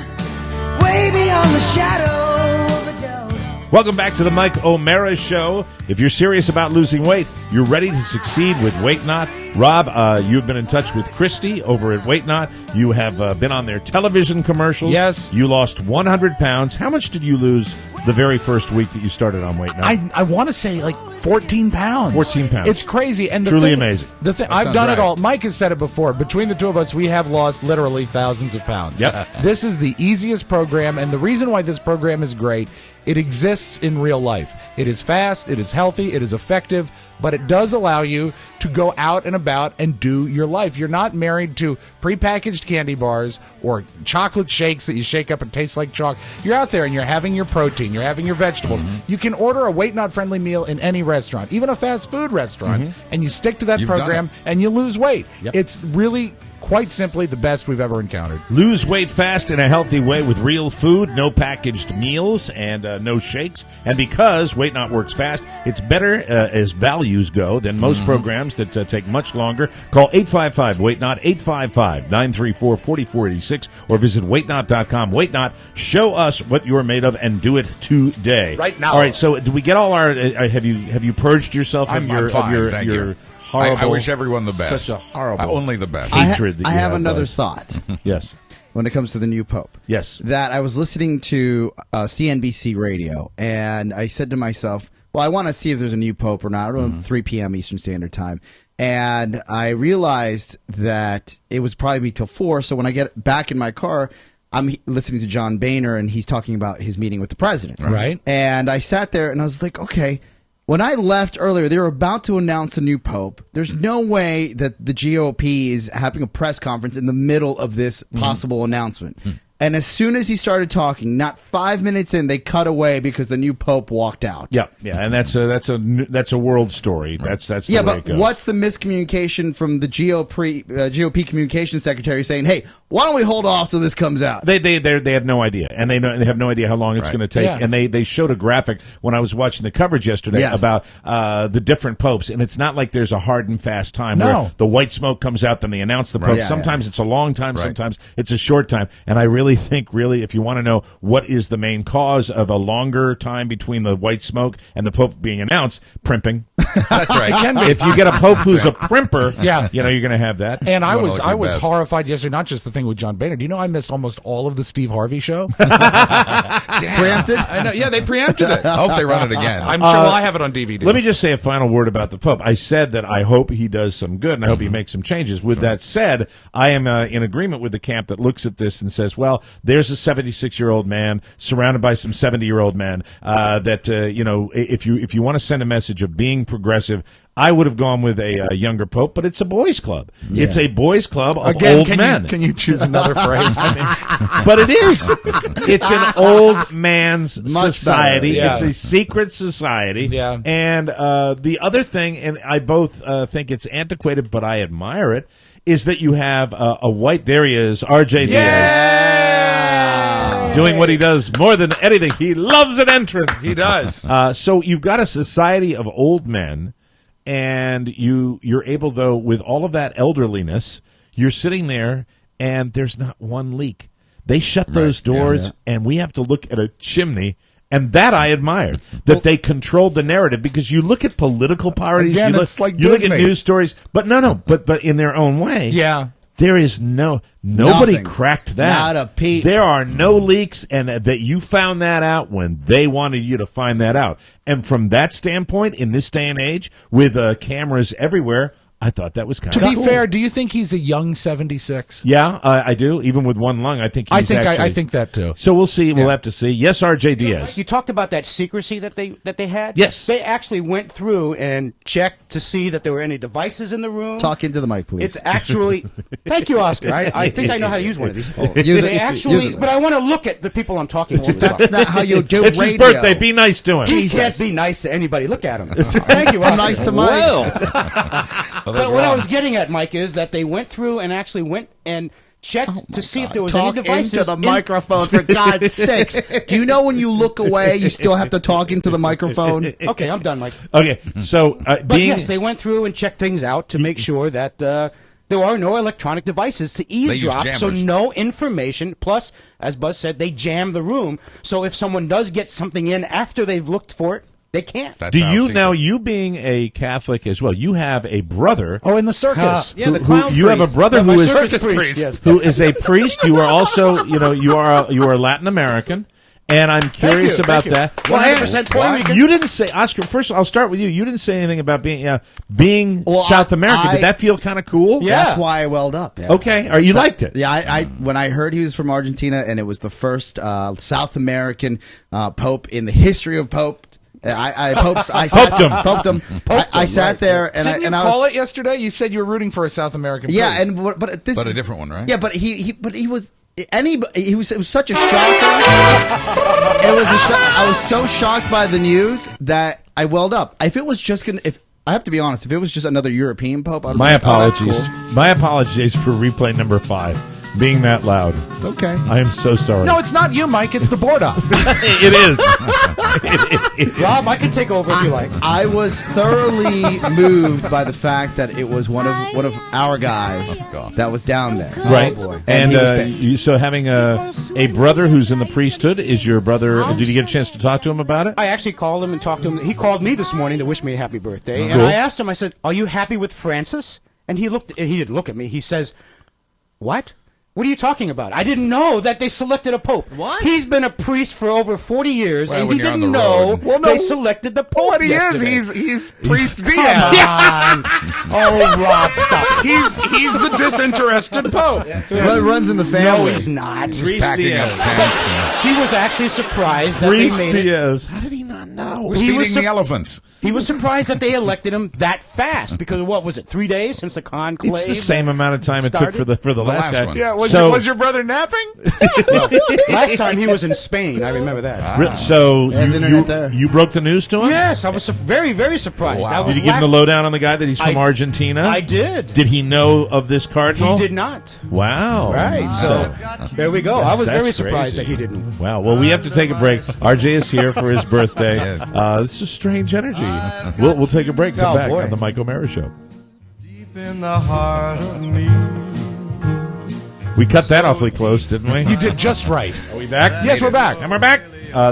way beyond the shadow of a doubt. Welcome back to the Mike O'Mara Show. If you're serious about losing weight, you're ready to succeed with Weight Not. Rob, you've been in touch with Christy over at Weight Not. You have been on their television commercials. Yes. You lost 100 pounds. How much did you lose the very first week that you started on Weight Not? I want to say like 14 pounds. 14 pounds. It's crazy. And Truly amazing. The thing, That I've sounds done it right. all. Mike has said it before. Between the two of us, we have lost literally thousands of pounds. Yep. This is the easiest program, and the reason why this program is great, it exists in real life. It is fast, it is healthy, it is effective, but it does allow you to go out and about and do your life. You're not married to prepackaged candy bars or chocolate shakes that you shake up and taste like chalk. You're out there and you're having your protein, you're having your vegetables. You can order a Weight Not friendly meal in any restaurant, even a fast food restaurant, and you stick to that You've done program it. and you lose weight. Yep. It's really quite simply the best we've ever encountered. Lose weight fast in a healthy way with real food, no packaged meals, and no shakes. And because Weight Not works fast, it's better as values go than most programs that take much longer. Call 855-WEIGHT-NOT, 855-934-4486, or visit weightnot.com. Weight Not, show us what you're made of and do it today. Right now. All right, so do we get all our... have you purged yourself of I'm your... fine, of your, thank your you. horrible... I wish everyone the best. Such a horrible... Only the best. hatred that I you have another Buzz. thought Yes. when it comes to the new pope. Yes. That I was listening to CNBC radio, and I said to myself, well, I want to see if there's a new pope or not, around 3 p.m. Eastern Standard Time. And I realized that it was probably be till 4, so when I get back in my car, I'm listening to John Boehner, and he's talking about his meeting with the president. Right. And I sat there, and I was like, okay, when I left earlier, they were about to announce a new pope. There's no way that the GOP is having a press conference in the middle of this possible announcement. And as soon as he started talking, not 5 minutes in, they cut away because the new pope walked out. Yeah, and that's a world story. That's the Yeah, way it but goes. what's the miscommunication from the GOP communications secretary saying, "Hey, why don't we hold off till this comes out?" They have no idea, and they have no idea how long it's Right. going to take. Yeah. And they showed a graphic when I was watching the coverage yesterday Yes. about the different popes, and it's not like there's a hard and fast time No. where the white smoke comes out, then they announce the pope. Yeah, Sometimes it's a long time, Right. sometimes it's a short time, and I really really think, if you want to know what is the main cause of a longer time between the white smoke and the Pope being announced, primping. That's right. If you get a Pope who's a primper, you're going to have that. And I was horrified yesterday, not just the thing with John Boehner. Do you know I missed almost all of the Steve Harvey show? Preempted? I know. Yeah, they preempted it. I hope they run it again. I'm sure I have it on DVD. Let me just say a final word about the Pope. I said that I hope he does some good, and I hope he makes some changes. With that said, I am in agreement with the camp that looks at this and says, well, there's a 76-year-old man surrounded by some 70-year-old men if you want to send a message of being progressive, I would have gone with a younger Pope, but it's a boys' club. Yeah. It's a boys' club of old men. Can you choose another phrase? But it is. It's an old man's society. Yeah. It's a secret society. Yeah. And the other thing, and I both think it's antiquated, but I admire it, is that you have a white. There he is, R.J. Diaz. Doing what he does more than anything. He loves an entrance. He does. So you've got a society of old men, and you're able, though, with all of that elderliness, you're sitting there, and there's not one leak. They shut those doors, and we have to look at a chimney. And that I admire, that they controlled the narrative, because you look at political parties, again, you it's like look at Disney. news stories, but but in their own way. Yeah. There is nobody Nothing. cracked that. Not a peep. There are no leaks, and that you found that out when they wanted you to find that out. And from that standpoint, in this day and age, with cameras everywhere, I thought that was kind of To be cool. fair, do you think he's a young 76? Yeah, I do. Even with one lung, I think he's I think that too. So we'll see. We'll have to see. Yes, R.J. Diaz. You talked about that secrecy that they had. Yes. They actually went through and checked to see that there were any devices in the room. Talk into the mic, please. It's actually. Thank you, Oscar. I think I know how to use one of these. Use They it. actually, Use it. but I want to look at the people I'm talking to. That's not how you do It's radio. his birthday. Be nice to him. He can't be nice to anybody. Look at him. Thank you, Oscar. I'm nice to Mike. But what I was getting at, Mike, is that they went through and actually went and checked to see if there was Talk any devices into the microphone, for God's sakes. Do you know when you look away, you still have to talk into the microphone? Okay, I'm done, Mike. Okay, so But yes, they went through and checked things out to make sure that there are no electronic devices to eavesdrop, so jammers. no information. Plus, as Buzz said, they jam the room, so if someone does get something in after they've looked for it, they can't. Do you now? You being a Catholic as well, you have a brother. Oh, in the circus. Yeah, the clown you have a priest. brother who is circus priest, yes. who is a priest. You are also, you are Latin American, and I'm curious about that. 100% Puerto Rican. You didn't say, Oscar. First, I'll start with you. You didn't say anything about being Well, South American. Did that feel kind of cool? Yeah. That's why I welled up. Yeah. Okay. Or you liked it? Yeah, I when I heard he was from Argentina and it was the first South American Pope in the history of Pope. I sat there and Didn't you I call was it yesterday? You said you were rooting for a South American. yeah, priest. and but this But a is- different one, right? Yeah, but he was it was such a shocker. I was so shocked by the news that I welled up. If it was just if I have to be honest, if it was just another European Pope, I'd be My like, oh, that's apologies. cool. My apologies for replay number 5 being that loud. Okay. I am so sorry. No, it's not you, Mike. It's the board up. It is. Rob, I can take over if you like. I was thoroughly moved by the fact that it was one of our guys that was down there. Right. Oh, boy. And he was picked. so having a brother who's in the priesthood, is your brother, did you get a chance to talk to him about it? I actually called him and talked to him. He called me this morning to wish me a happy birthday, and Cool. I asked him. I said, "Are you happy with Francis?" And he didn't look at me. He says, "What? What are you talking about? I didn't know that they selected a pope. What? He's been a priest for over 40 years, Well, and when he you're on didn't the know road. they selected the pope. What he yesterday. is, he's Priest Come Diaz. on. Oh, Rob, stop it. He's the disinterested pope. Well, it runs in the No, family. he's not. Priest Packing up Diaz. tents and He was actually surprised that Priest they made it. Diaz. How did he not know? was He was feeding the sup- elephants. He was surprised that they elected him that fast because what was it? 3 days since the conclave. It's the same amount of time it took for the last guy. one. Yeah, was your brother napping? Last time he was in Spain. I remember that. So They have the internet there. you broke the news to him? Yes, I was very, very surprised. Wow. I was Did you give him the laugh- lowdown on the guy that he's from I- Argentina? I did. Did he know of this cardinal? He did not. Wow. Right. So there we go. I was That's very surprised crazy. that he didn't. Wow. Well, we have to take a break. RJ is here for his birthday. Yes. This is strange energy. We'll take a break. Come Oh, back boy. on the Mike O'Mara Show. Deep in the heart of me, We cut that awfully close, didn't we? You did just right. Are we back? Yes, we're back. And we're back.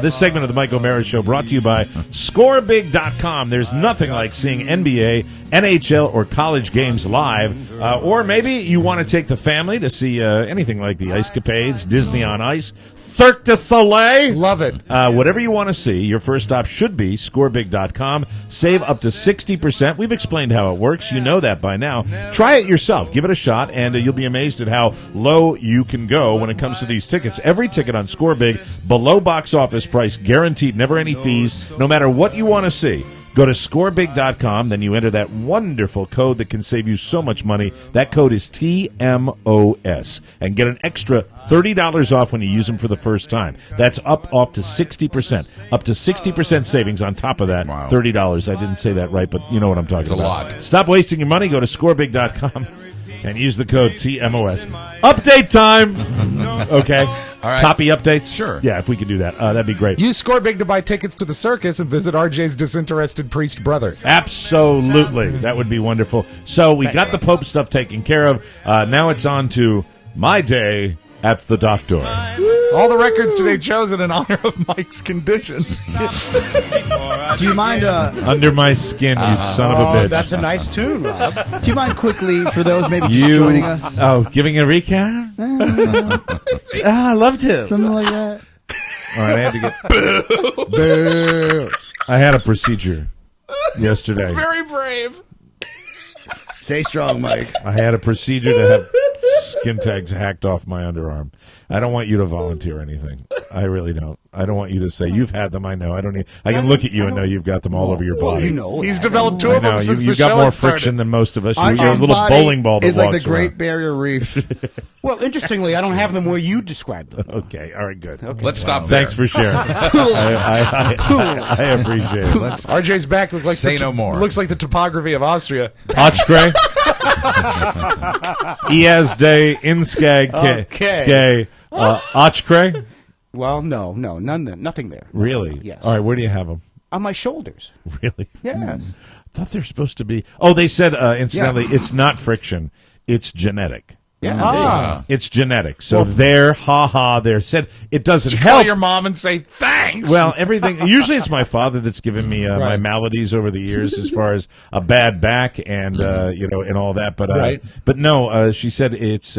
This segment of the Mike O'Mara Show brought to you by ScoreBig.com. There's nothing like seeing NBA, NHL, or college games live. Or maybe you want to take the family to see anything like the Ice Capades, Disney on Ice, Cirque du Soleil. Love it. Whatever you want to see, your first stop should be ScoreBig.com. Save up to 60%. We've explained how it works. You know that by now. Try it yourself. Give it a shot, and you'll be amazed at how low you can go when it comes to these tickets. Every ticket on ScoreBig, below box office price, guaranteed, never any fees, no matter what you want to see. Go to scorebig.com, then you enter that wonderful code that can save you so much money. That code is TMOS, and get an extra $30 off when you use them for the first time. That's up off to 60%. Up to 60% savings on top of that. Wow. $30. I didn't say that right, but you know what I'm talking It's a about. lot. Stop wasting your money. Go to scorebig.com and use the code TMOS. Update time! Okay. All right. Copy updates? Sure. Yeah, if we could do that, that'd be great. Use ScoreBig to buy tickets to the circus and visit RJ's disinterested priest brother. Absolutely. That would be wonderful. So we got the Pope stuff taken care of. Now it's on to my day at the doctor. All the records today chosen in honor of Mike's condition. Do you mind? Under my skin, you son of a bitch. That's a nice tune, Rob. Do you mind quickly for those maybe just joining us? Oh, giving a recap? I love to. Something like that. All right, I had to get. Boo. I had a procedure yesterday. Very brave. Stay strong, Mike. I had a procedure to have skin tags hacked off my underarm. I don't want you to volunteer anything. I really don't. I don't want you to say you've had them. I know. I don't need. I can look at you and know you've got them all over your body. You know, He's developed two I of them know. since You've the got show more has started. friction than most of us. You're a RJ's little body bowling ball that is like the walks Great around. Barrier Reef. Well, interestingly, I don't have them where you described them. Okay. All right. Good. Okay. Let's stop there. Thanks for sharing. I appreciate it. RJ's back looks like Say no more. Looks like the topography of Austria. Ochkray. Iasde Inskag Skay. Ochkray. Well, no, nothing there. Really? Yes. All right. Where do you have them? On my shoulders. Really? Yes. I thought they're supposed to be. Oh, they said, incidentally, it's not friction. It's genetic. Yeah. It's genetic. So they're said it doesn't Call help. your mom and say thanks. Well, everything. Usually, it's my father that's given me my maladies over the years, as far as a bad back and and all that. But but no, she said it's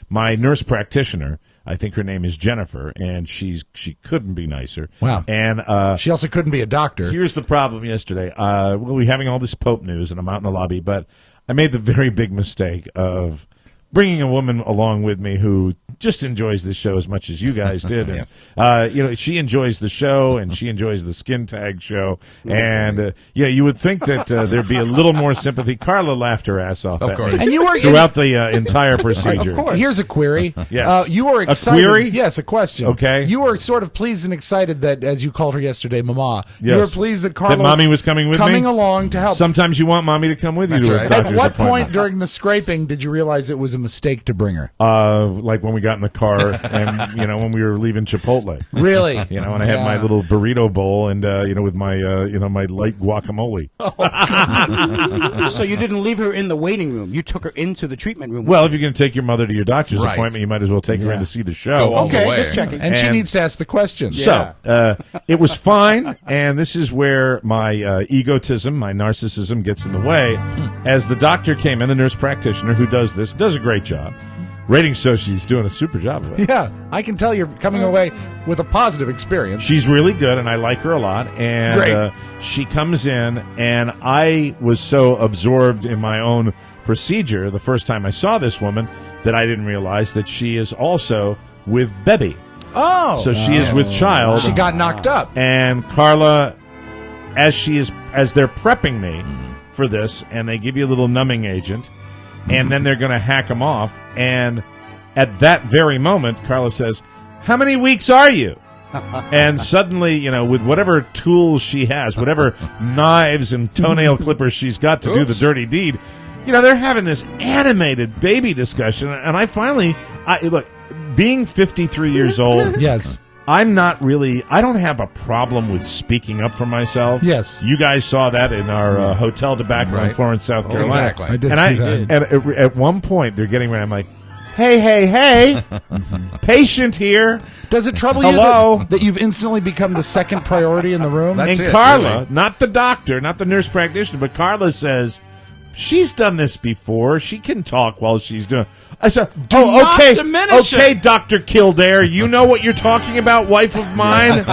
my nurse practitioner. I think her name is Jennifer, and she couldn't be nicer. Wow. And she also couldn't be a doctor. Here's the problem yesterday. We'll be having all this Pope news, and I'm out in the lobby, but I made the very big mistake of bringing a woman along with me who just enjoys the show as much as you guys did. And, she enjoys the show, and she enjoys the skin tag show. And, you would think that there'd be a little more sympathy. Carla laughed her ass off at me And you were throughout the entire procedure. Of course. Here's a query. Yes. You were excited. A query? Yes, a question. Okay. You were sort of pleased and excited that, as you called her yesterday, Mama. Yes. You were pleased that Carla Mommy was coming with me? coming along to help. Sometimes you want Mommy to come with you That's to right. a doctor's At what appointment. point during the scraping did you realize it was a mistake to bring her? Like when we got in the car and, when we were leaving Chipotle. Really? And I had my little burrito bowl and, with my, my light guacamole. So you didn't leave her in the waiting room. You took her into the treatment room. Well, if you're going to take your mother to your doctor's Right. appointment, you might as well take her in to see the show. Go all the okay, way. just checking. And she needs to ask the questions. So, it was fine, and this is where my egotism, my narcissism gets in the way. As the doctor came in, the nurse practitioner who does this, does a great job. Ratings show she's doing a super job of it. Yeah, I can tell you're coming away with a positive experience. She's really good, and I like her a lot. And she comes in, and I was so absorbed in my own procedure the first time I saw this woman that I didn't realize that she is also with Bebby. Oh. So she is with child. She got knocked up. And Carla, as they're prepping me for this, and they give you a little numbing agent, and then they're going to hack them off. And at that very moment, Carla says, "How many weeks are you?" And suddenly, with whatever tools she has, whatever knives and toenail clippers she's got to do the dirty deed, they're having this animated baby discussion. And look, being 53 years old, yes, I don't have a problem with speaking up for myself. Yes. You guys saw that in our hotel debacle in Florence, South Carolina. Exactly. I did see that. And at one point, they're getting ready. I'm like, Hey, patient here. Does it trouble Hello? you that you've instantly become the second priority in the room? And Carla, not the doctor, not the nurse practitioner, but Carla says, she's done this before. She can talk while she's doing. I said, not diminish okay, Dr. Kildare, you know what you're talking about, wife of mine?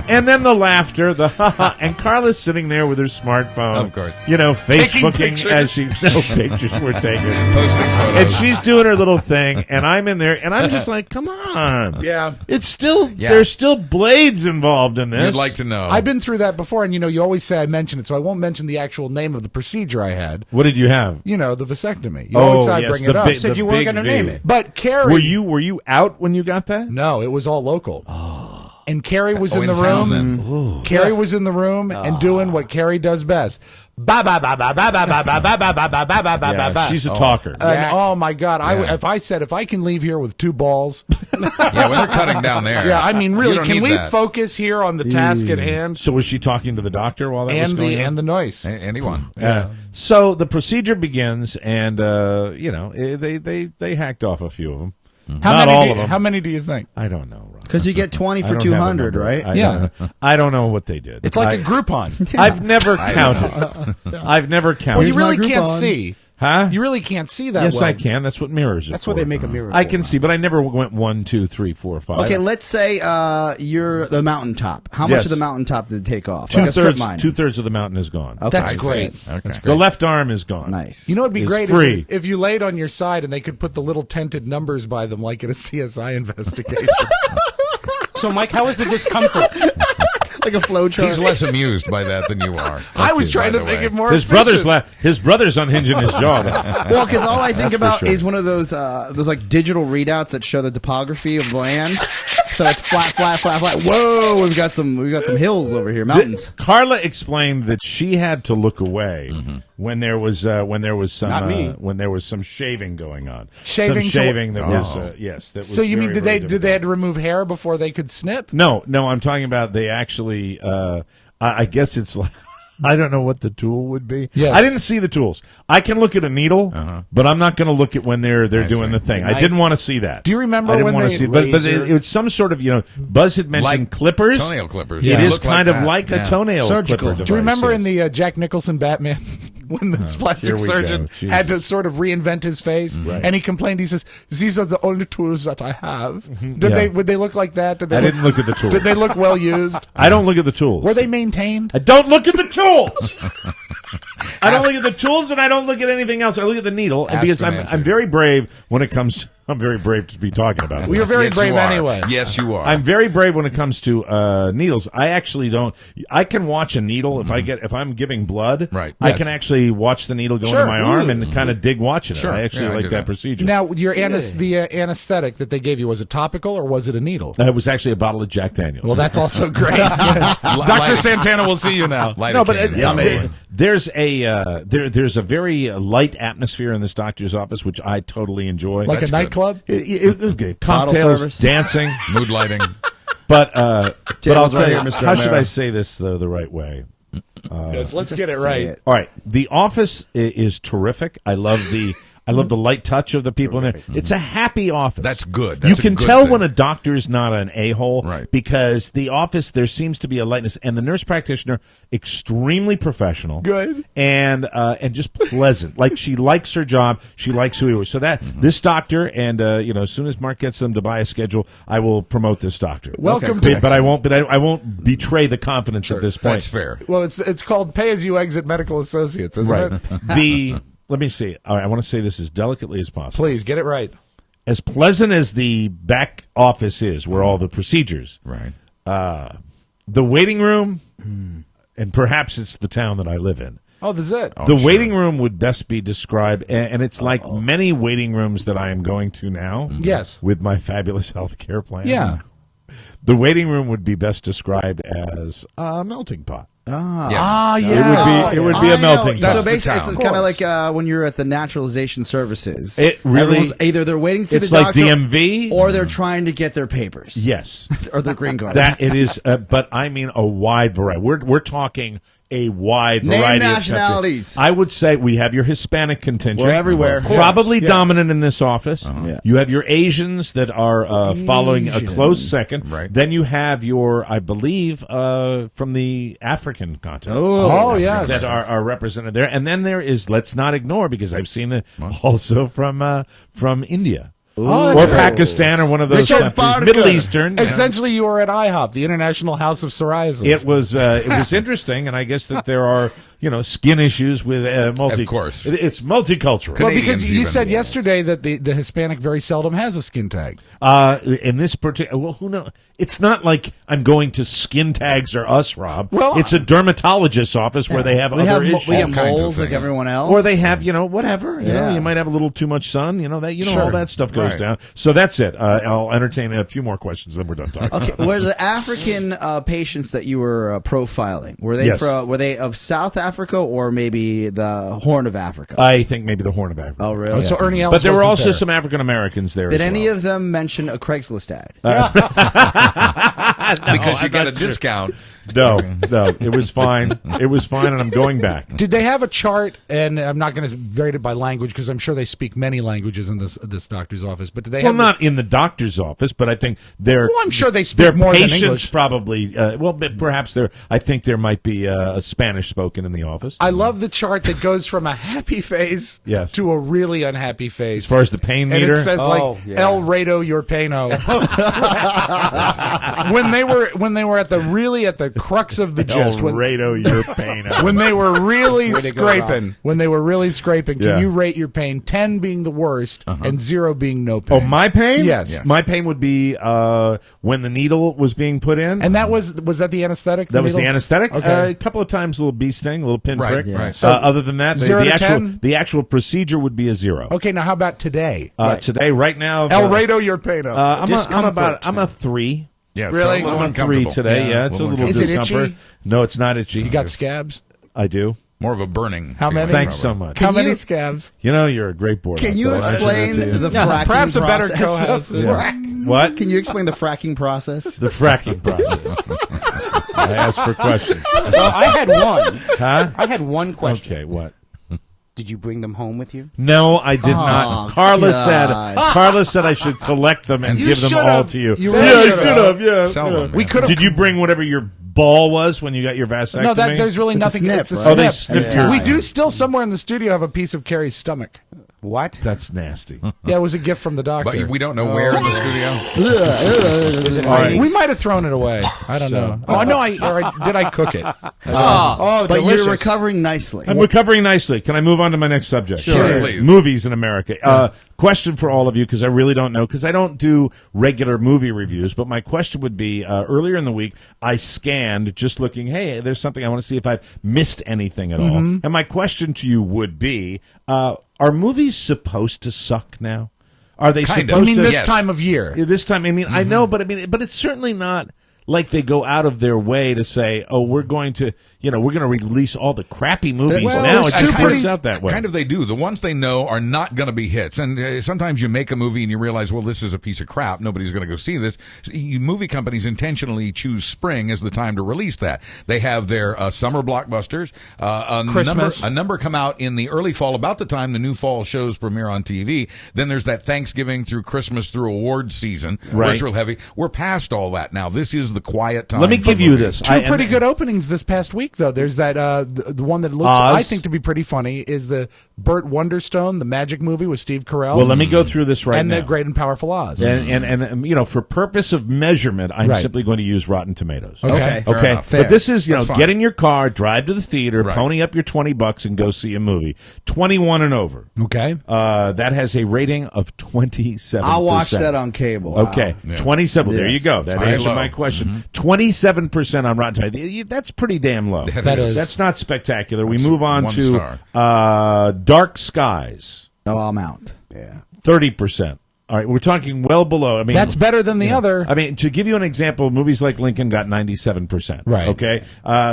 And then the laughter, the ha-ha, and Carla's sitting there with her smartphone. Of course. You know, Taking Facebooking pictures. as she, no pictures were taken. Posting photos. And she's doing her little thing, and I'm in there, and I'm just like, come on. Yeah. It's still, there's still blades involved in this. You'd like to know. I've been through that before, and you always say I mention it, so I won't mention the actual name of the procedure I had. What did you have? The vasectomy. You always say I bring it up. Said you weren't going to name it. But Carrie, Were you out when you got that? No, it was all local. Oh. And Carrie was in in the town room. then. Carrie was in the room and doing what Carrie does best. Ba ba ba ba ba ba ba ba ba ba ba ba ba ba ba ba ba. She's a talker. And oh my God! If I can leave here with 2 balls, Yeah, when they're cutting down there. yeah, I mean, You really, don't can need we that. focus here on the task at hand So was she talking to the doctor while that was and going the on? and the noise? Anyone. So the procedure begins, and they hacked off a few of them. Not all of them. How many do you think? I don't know. Ron. Because you get 20 I for don't have a 200, number. right? I don't know what they did. It's like a Groupon. I've never counted. I've never counted. Well, you Here's my really can't Groupon. see. Huh? You really can't see that. Yes, well. I can. That's what mirrors are. That's for. what they make a mirror I for, can see, but I never went 1, 2, 3, 4, 5. Okay, let's say you're the mountaintop. How much Yes. of the mountaintop did it take off? Like a strip mine. 2/3 of the mountain is gone. Okay. That's great. Okay. The left arm is gone. Nice. You know what'd be It's great free. is if you laid on your side and they could put the little tinted numbers by them like in a CSI investigation. So, Mike, how is the discomfort? like a flow chart. He's less amused by that than you are. I was trying to by the think way. it more. His brother's unhinging his jaw. Well, because all I think That's for about sure. is one of those like digital readouts that show the topography of land. So it's flat, flat, flat, flat. Whoa, we've got some hills over here, mountains. Carla explained that she had to look away Mm-hmm. when there was some Not me. when there was some shaving going on. Shaving some to- shaving that Oh. was yes. That was So you mean very, did they had to remove hair before they could snip? No, I'm talking about they actually. I guess it's like. I don't know what the tool would be. Yes. I didn't see the tools. I can look at a needle, but I'm not going to look at when they're doing see. the thing. Knife. I didn't want to see that. Do you remember I didn't when want they to see, but laser- it was some sort of Buzz had mentioned Like clippers, toenail clippers. It Yeah. is Look kind like of that. like Yeah. a toenail Surgical. clipper Do you remember device, in the Jack Nicholson Batman when the here plastic we surgeon go. Jesus. had to sort of reinvent his face Right. and he complained? He says, "These are the only tools that I have." Yeah. Would they look like that? Did they I didn't look at the tools. Did they look well used? I don't look at the tools. Were they maintained? I don't look at the tools. I don't look at the tools, and I don't look at anything else. I look at the needle, and Ask because and I'm answer. very brave when it comes. I'm very brave to be talking about it. Well, you're very Yes, brave you are. anyway. Yes, you are. I'm very brave when it comes to needles. I actually don't. I can watch a needle if I'm giving blood. Right. I Yes. can actually watch the needle go Sure. into my arm and kind of dig watching it. Sure. I actually Yeah, I like do that that. procedure. Now, your the anesthetic that they gave you, was it topical or was it a needle? It was actually a bottle of Jack Daniels. Well, that's also great. Dr. Santana will see you now. No, but there's a very light atmosphere in this doctor's office, which I totally enjoy. Like That's a nightclub? Okay, Bottle cocktails, service. dancing, mood lighting. But I'll Tails tell right you, here, Mr. how should O'Mara. I say this the right way? Yes, let's Just get it say right. it. All right, the office is terrific. I love the light touch of the people in there. It's a happy office. That's good. You That's a can good tell thing. when a doctor's not an a-hole, Right. because the office, there seems to be a lightness, and the nurse practitioner, extremely professional, Good. and just pleasant. Like, she likes her job, she likes who he is. So that this doctor, and as soon as Mark gets them to buy a schedule, I will promote this doctor. Welcome Okay, to- but I won't. But I won't betray the confidence at this point. That's fair. Well, it's called Pay As You Exit Medical Associates, isn't Right. it? Let me see. All right, I want to say this as delicately as possible. Please, get it right. As pleasant as the back office is, where all the procedures, Right. the waiting room, and perhaps it's the town that I live in. Oh, this is it. The waiting room would best be described, and it's like many waiting rooms that I am going to now. Yes. With my fabulous health care plan. Yeah. The waiting room would be best described as a melting pot. Yes. It would be a melting So pot. the basically, town. it's kind of like when you're at the naturalization services. It really- Everyone's either they're waiting to see It's the like doctor, DMV. or they're trying to get their papers. Yes. or their green card. That it is, but I mean a wide variety. We're talking a wide Name variety nationalities. of countries. I would say we have your Hispanic contingent. We're everywhere. Probably dominant in this office. Yeah. You have your Asians that are following a close second. Right. Then you have your, I believe, from the African continent. Oh, yes. That are represented there. And then there is, let's not ignore, because I've seen it also from India. Oh, or that's Pakistan or one of those countries. Middle Eastern. Essentially, you were at IHOP, the International House of Psoriasis. It was interesting, and I guess that there are skin issues with Of course. It's multicultural. Well, because Canadians you even. said yesterday that the Hispanic very seldom has a skin tag. In this particular, well, who knows? It's not like I'm going to Skin Tags or Us, Rob. Well, it's a dermatologist's office where they have other issues. We have All kinds of moles like things. everyone else. Or they have, whatever. Yeah. You might have a little too much sun. Sure. All that stuff goes Right. down. So that's it. I'll entertain a few more questions, then we're done talking. Okay, were the African patients that you were profiling, were they Yes. were they of South Africa or maybe the Horn of Africa? I think maybe the Horn of Africa. Oh, really? Oh, so Ernie Ellis But there were wasn't also there. some African Americans there. Did as any well. of them mention a Craigslist ad? Because you got a discount. No, it was fine. It was fine, and I'm going back. Did they have a chart? And I'm not going to rate it by language because I'm sure they speak many languages in this doctor's office. But did they? Well, have not in the doctor's office, but I think their. Well, I'm sure they speak their more than patients English. probably. But perhaps there. I think there might be a Spanish spoken in the office. I love the chart that goes from a happy face Yes. to a really unhappy face. As far as the pain and meter, it says El Rado Your Pano. when they were at the crux of the gist. El Rado Your Pain. When they were really Way to go, scraping, can Yeah. you rate your pain? 10 being the worst and 0 being no pain. Oh, my pain? Yes. My pain would be when the needle was being put in. And that was that the anesthetic? That was the needle? anesthetic. Okay. A couple of times, a little bee sting, a little pinprick. Right, right. So, other than that, 0 to 10? the actual procedure would be a 0. Okay, now how about today? Today, right now, El Rado Your Pano. I'm a 3. Yeah, Really? so a little I'm a 3 uncomfortable. today. Yeah, it's a little Is it discomfort. itchy? No, it's not itchy. You got scabs? I do. More of a burning. How feeling, many? Thanks so probably. much. How many you- scabs? You're a great board. Can you I should explain mention to you. the fracking Perhaps a better process? co-host. Yeah. What? Can you explain the fracking process? The fracking process. I asked for questions. Well, I had one. Huh? I had one question. Okay, what? Did you bring them home with you? No, I did not. Carla said I should collect them and You give them should all have. to you. You yeah, really I should should have. Yeah, Sell yeah. them, We yeah. could have. Did you bring whatever your ball was when you got your vasectomy? No, there's really It's a nothing. snip, It's a right? Oh, they snip. snipped your- We do still somewhere in the studio have a piece of Carrie's stomach. What? That's nasty. Yeah, it was a gift from the doctor. But we don't know where in the studio. Is it All right. We might have thrown it away. I don't know. Oh no, did I cook it? Oh, But delicious. you're recovering nicely. I'm recovering nicely. Can I move on to my next subject? Sure. Please. Movies in America. Question for all of you, because I really don't know, because I don't do regular movie reviews, but my question would be, earlier in the week, I scanned just looking, hey, there's something I want to see if I've missed anything at all. And my question to you would be, are movies supposed to suck now? Are they Kind of. supposed I mean, to? this Yes. time of year. This time, I mean, I know, but it's certainly not like they go out of their way to say, "Oh, we're going to release all the crappy movies Well, now." It there's just two works pretty- out that way. Kind of they do. The ones they know are not going to be hits. And sometimes you make a movie and you realize, well, this is a piece of crap. Nobody's going to go see this. Movie companies intentionally choose spring as the time to release that. They have their summer blockbusters. Christmas. A number come out in the early fall, about the time the new fall shows premiere on TV. Then there's that Thanksgiving through Christmas through awards season, where Right. it's real heavy. We're past all that now. This is the quiet time. Let me for give you movies. this. Two pretty good openings this past week, though. There's that the one that looks Oz. I think to be pretty funny is the Burt Wonderstone, the Magic movie with Steve Carell. Well, let me go through this right and now. the Great and Powerful Oz. And for purpose of measurement, I'm Right. simply going to use Rotten Tomatoes. Okay. Fair Okay, enough. Fair. but this is That's fine. get in your car, drive to the theater, Right. pony up your $20 and go see a movie. 21 and over. Okay. That has a rating of 27%. I'll watch that on cable. Okay, Yeah. 27. There you Yes. go. That High answered low. my question. 27% on Rotten Tomatoes. That's pretty damn low. That is. That's not spectacular. We move on one to star. Dark Skies. Oh, I'm out. Yeah. 30%. All right, we're talking well below. I mean, That's better than the other. I mean, to give you an example, movies like Lincoln got 97%. Right. Okay.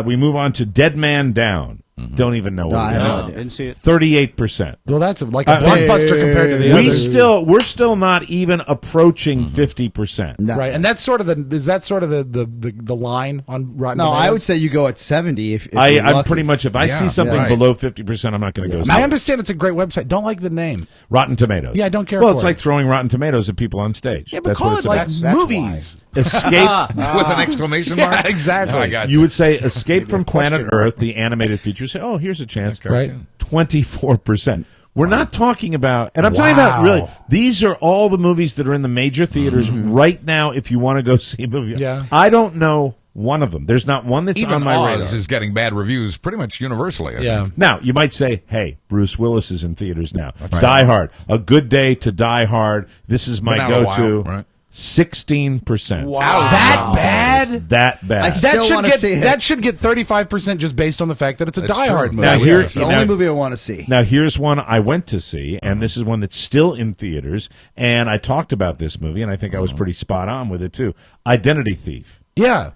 We move on to Dead Man Down. Don't even know what I it have is. no idea. Didn't see it. 38%. Well, that's like a blockbuster compared to the others. We're still not even approaching 50%. No. Right, and that's sort of the line on Rotten No, Tomatoes? I would say you go at 70 if you're I'm lucky. pretty much, if I see something right. below 50%, I'm not going to go see I it. understand it's a great website. Don't like the name. Rotten Tomatoes. Yeah, I don't care Well, for it's it. like throwing Rotten Tomatoes at people on stage. Yeah, but That's call what it it's like about. That's movies. Escape. With an exclamation mark? Yeah, exactly. I got You would say Escape from Planet Earth, the animated feature. Say, oh, here's a chance. Right. 24%. We're not talking about, and I'm talking about really, these are all the movies that are in the major theaters right now if you want to go see a movie. Yeah. I don't know one of them. There's not one that's Even on my Oz radar. is getting bad reviews pretty much universally. I think. Now, you might say, hey, Bruce Willis is in theaters now. Die Hard. A Good Day to Die Hard. This is my Been out a go-to. while, right. 16%. Wow. That bad? That bad. I still want to see it. That should get 35% just based on the fact that it's a That's Die true. Hard movie. Now, It's the only movie I want to see. Now, here's one I went to see, and this is one that's still in theaters, and I talked about this movie, and I think I was pretty spot on with it, too. Identity Thief, Yeah.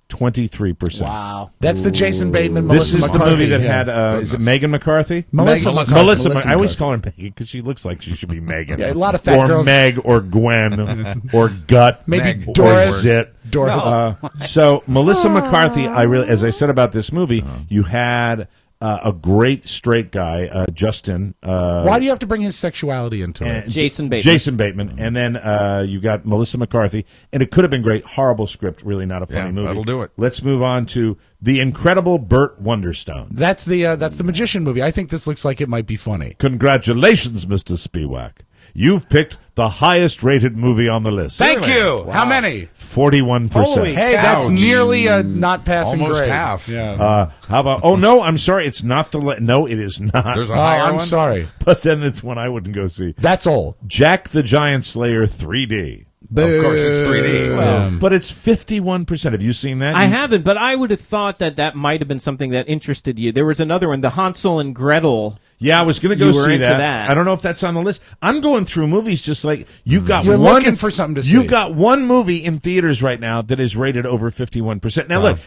23%. Wow. That's the Jason Bateman, This Melissa is McCarthy. the movie that yeah. had, is it Megan McCarthy? Melissa Melissa McCarthy. I always call her Megan because she looks like she should be Megan. Yeah, a lot of fat or girls. Meg or Gwen or Gut. Maybe Meg Doris. Or Zit. Doris. So Melissa McCarthy, as I said about this movie, you had a great straight guy, Justin. Why do you have to bring his sexuality into it? Jason Bateman. Jason Bateman. And then you got Melissa McCarthy. And it could have been great. Horrible script. Really not a funny Yeah, movie. that'll do it. Let's move on to The Incredible Burt Wonderstone. That's the magician movie. I think this looks like it might be funny. Congratulations, Mr. Spiewak. You've picked the highest rated movie on the list. Thank you. Wow. How many? 41%. Holy Hey, that's Ouch. nearly a not passing Almost grade. half. Yeah. How about? Oh no, I'm sorry. It's not the. No, it is not. There's a higher I'm one? sorry. But then it's one I wouldn't go see. That's old. Jack the Giant Slayer 3D. Of course, it's 3D. Well, But it's 51%. Have you seen that? I haven't, but I would have thought that might have been something that interested you. There was another one, the Hansel and Gretel. Yeah, I was going to go You were see into that. that. I don't know if that's on the list. I'm going through movies just like you've got You're one. looking for something to see. You've got one movie in theaters right now that is rated over 51%. Now look,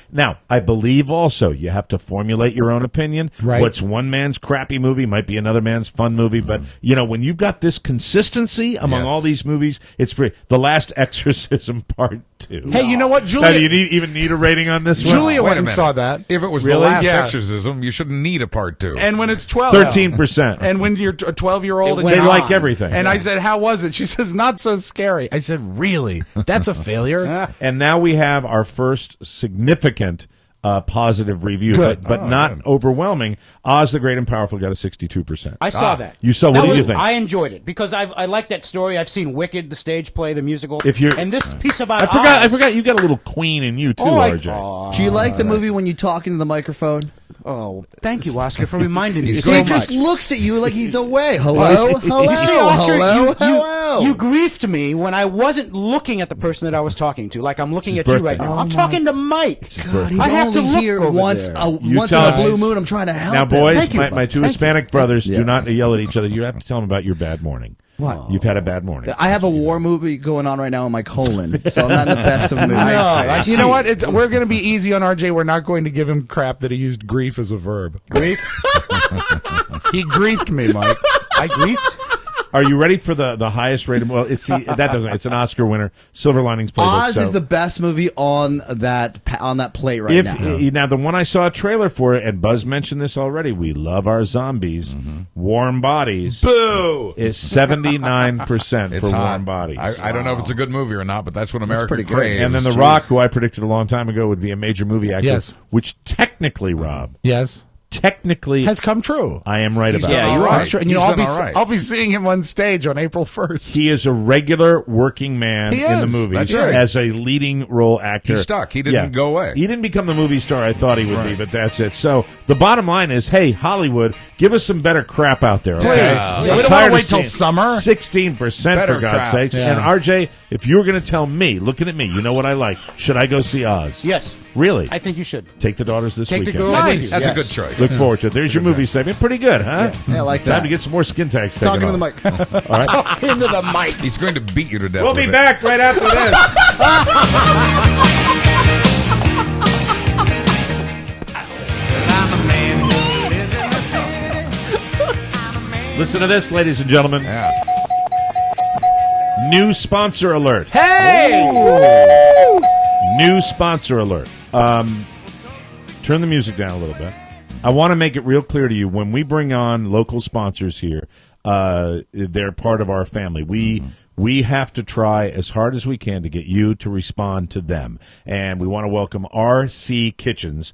I believe also you have to formulate your own opinion. Right. What's one man's crappy movie might be another man's fun movie. But when you've got this consistency among all these movies, it's pretty. The Last Exorcism Part 2. Hey, you know what, Now, Julia? do you even need a rating on this one? Julia Wait went a and minute. saw that. If it was Really? the last Yeah. exorcism, you shouldn't need a part 2. And when it's 12. 13%. And when you're a 12-year-old, They like everything. And I said, "How was it?" She says, "Not so scary." I said, "Really? That's a failure." And now we have our first significant positive review, Good. but not overwhelming. Oz the Great and Powerful got a 62%. I saw that. You saw. What That do you was- think? I enjoyed it because I like that story. I've seen Wicked, the stage play, the musical. If you're- and this piece about I Oz, forgot you got a little Queen in you too, RJ. Do you like the movie when you talk into the microphone? Oh, thank you, Oscar, for reminding me He so just much. looks at you like he's away. Hello, hello, You see, Oscar, hello. you griefed me when I wasn't looking at the person that I was talking to, like I'm looking It's at his you right birthday. now. I'm talking to Mike. God, he's I have to only look here over once there. once in tell a him. blue moon. I'm trying to help Now, him. boys, Thank you, my two Thank Hispanic you. brothers do Yes. not yell at each other. You have to tell them about your bad morning. What? You've had a bad morning. I have a war movie going on right now in my colon, so I'm not in the best of moods. You know what? We're going to be easy on RJ. We're not going to give him crap that he used grief as a verb. Grief? He griefed me, Mike. I griefed? Are you ready for the highest rated? Well, it's an Oscar winner. Silver Linings Playbook. Oz is the best movie on that plate right now. Now the one I saw a trailer for it, and Buzz mentioned this already. We love our zombies. Warm Bodies. Boo! Is 79% It's for hot. Warm Bodies. I don't know if it's a good movie or not, but that's what America pretty good. craves. And then The Rock, who I predicted a long time ago would be a major movie actor, Yes. which technically, Rob, technically has come true. I am right about. Yeah, it. you're right. And He's I'll done be all right. I'll be seeing him on stage on April 1st. He is a regular working man He in the is. movies That's right. as a leading role actor. He's stuck. He didn't go away. He didn't become the movie star I thought he would be, but that's it. So the bottom line is, hey, Hollywood, give us some better crap out there. Okay? Please. Yeah, I'm we don't wanna tired of wait till seeing summer. 16% Better for God's crap. sakes. Yeah. And RJ, if you were going to tell me, looking at me, you know what I like. Should I go see Oz? Yes. Really? I think you should. Take the daughters this Take the weekend. girls. Nice. That's Yes. a good choice. Look forward to it. There's your movie segment. Pretty good, huh? Yeah, I like Time that. to get some more skin tags taken Talking to the off. mic. All right. Talking to the mic. He's going to beat you to death. We'll with be it. back right after this. I'm a man who Listen to this, ladies and gentlemen. Yeah. New sponsor alert. Hey! New sponsor alert. Turn the music down a little bit. I want to make it real clear to you, when we bring on local sponsors here, they're part of our family. We have to try as hard as we can to get you to respond to them. And we want to welcome RC Kitchens.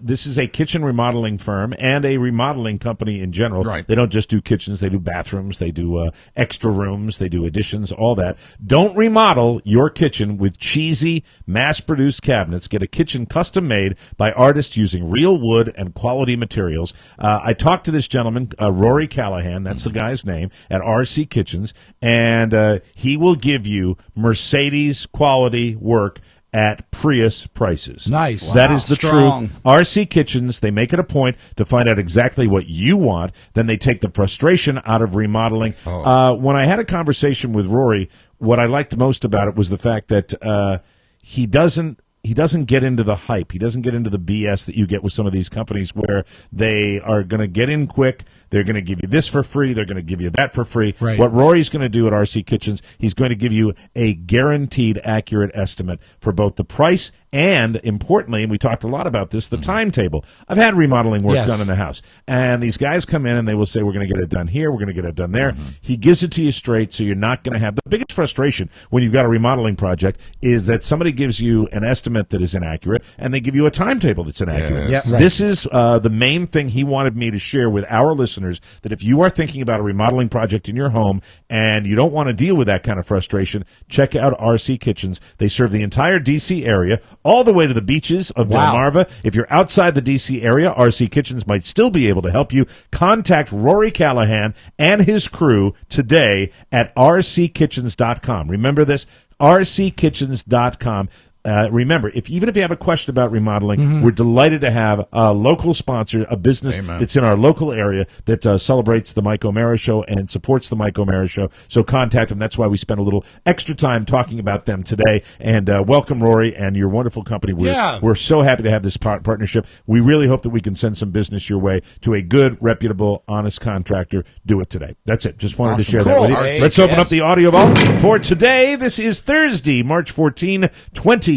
This is a kitchen remodeling firm and a remodeling company in general. Right. They don't just do kitchens. They do bathrooms. They do extra rooms. They do additions, all that. Don't remodel your kitchen with cheesy, mass-produced cabinets. Get a kitchen custom-made by artists using real wood and quality materials. I talked to this gentleman, Rory Callahan, that's the guy's name, at RC Kitchens, and he will give you Mercedes quality work at Prius prices. Nice. That is the Strong. truth. RC Kitchens, they make it a point to find out exactly what you want. Then they take the frustration out of remodeling. When I had a conversation with Rory, what I liked most about it was the fact that he doesn't get into the hype. He doesn't get into the BS that you get with some of these companies where they are going to get in quick. They're going to give you this for free. They're going to give you that for free. Right. What Rory's going to do at RC Kitchens, he's going to give you a guaranteed accurate estimate for both the price and, importantly, and we talked a lot about this, the timetable. I've had remodeling work done in the house, and these guys come in and they will say, we're going to get it done here, we're going to get it done there. He gives it to you straight, so you're not going to have the biggest frustration when you've got a remodeling project is that somebody gives you an estimate that is inaccurate, and they give you a timetable that's inaccurate. Yes. Yeah, right. This is the main thing he wanted me to share with our listeners, that if you are thinking about a remodeling project in your home and you don't want to deal with that kind of frustration, check out RC Kitchens. They serve the entire D.C. area, all the way to the beaches of Delmarva. If you're outside the D.C. area, RC Kitchens might still be able to help you. Contact Rory Callahan and his crew today at rckitchens.com. Remember this, rckitchens.com. Remember, even if you have a question about remodeling, we're delighted to have a local sponsor, a business that's in our local area that celebrates the Mike O'Mara Show and supports the Mike O'Mara Show. So contact them. That's why we spent a little extra time talking about them today. And welcome, Rory, and your wonderful company. We're so happy to have this partnership. We really hope that we can send some business your way to a good, reputable, honest contractor. Do it today. That's it. Just wanted to share that with you. Let's open up the audio vault for today. This is Thursday, March 14, 2013.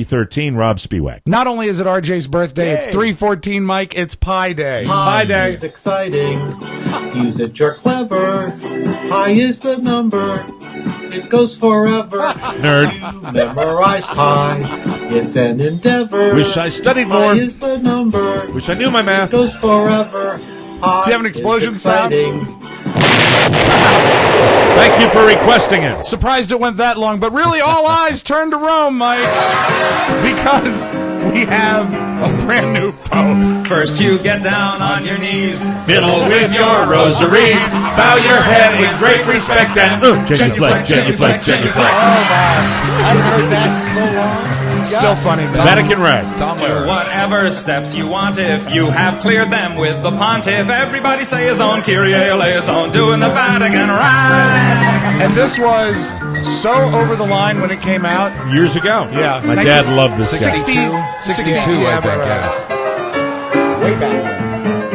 Rob Spiewak. Not only is it RJ's birthday, it's 3/14, Mike. It's Pi Day. Pi Day is exciting. Use it, you're clever. Pi is the number. It goes forever. Nerd. To memorize pi. It's an endeavor. Wish I studied more. Pi is the number. Wish I knew my math. It goes forever. Pi Do you have an explosion sound? Thank you for requesting it. Surprised it went that long, but really all eyes turn to Rome, Mike, because we have a brand new Pope. First you get down on your knees, fiddle with your rosaries, bow your head with great respect and genuflect, genuflect, genuflect. Oh my, I haven't heard that in so long. Still funny, man. Vatican rag. do whatever steps you want if you have cleared them with the pontiff. Everybody say his own Kyrie eleison, doing the Vatican rag. And this was so over the line when it came out. Years ago. Yeah. My dad loved this guy. 62, I think, yeah. Way back.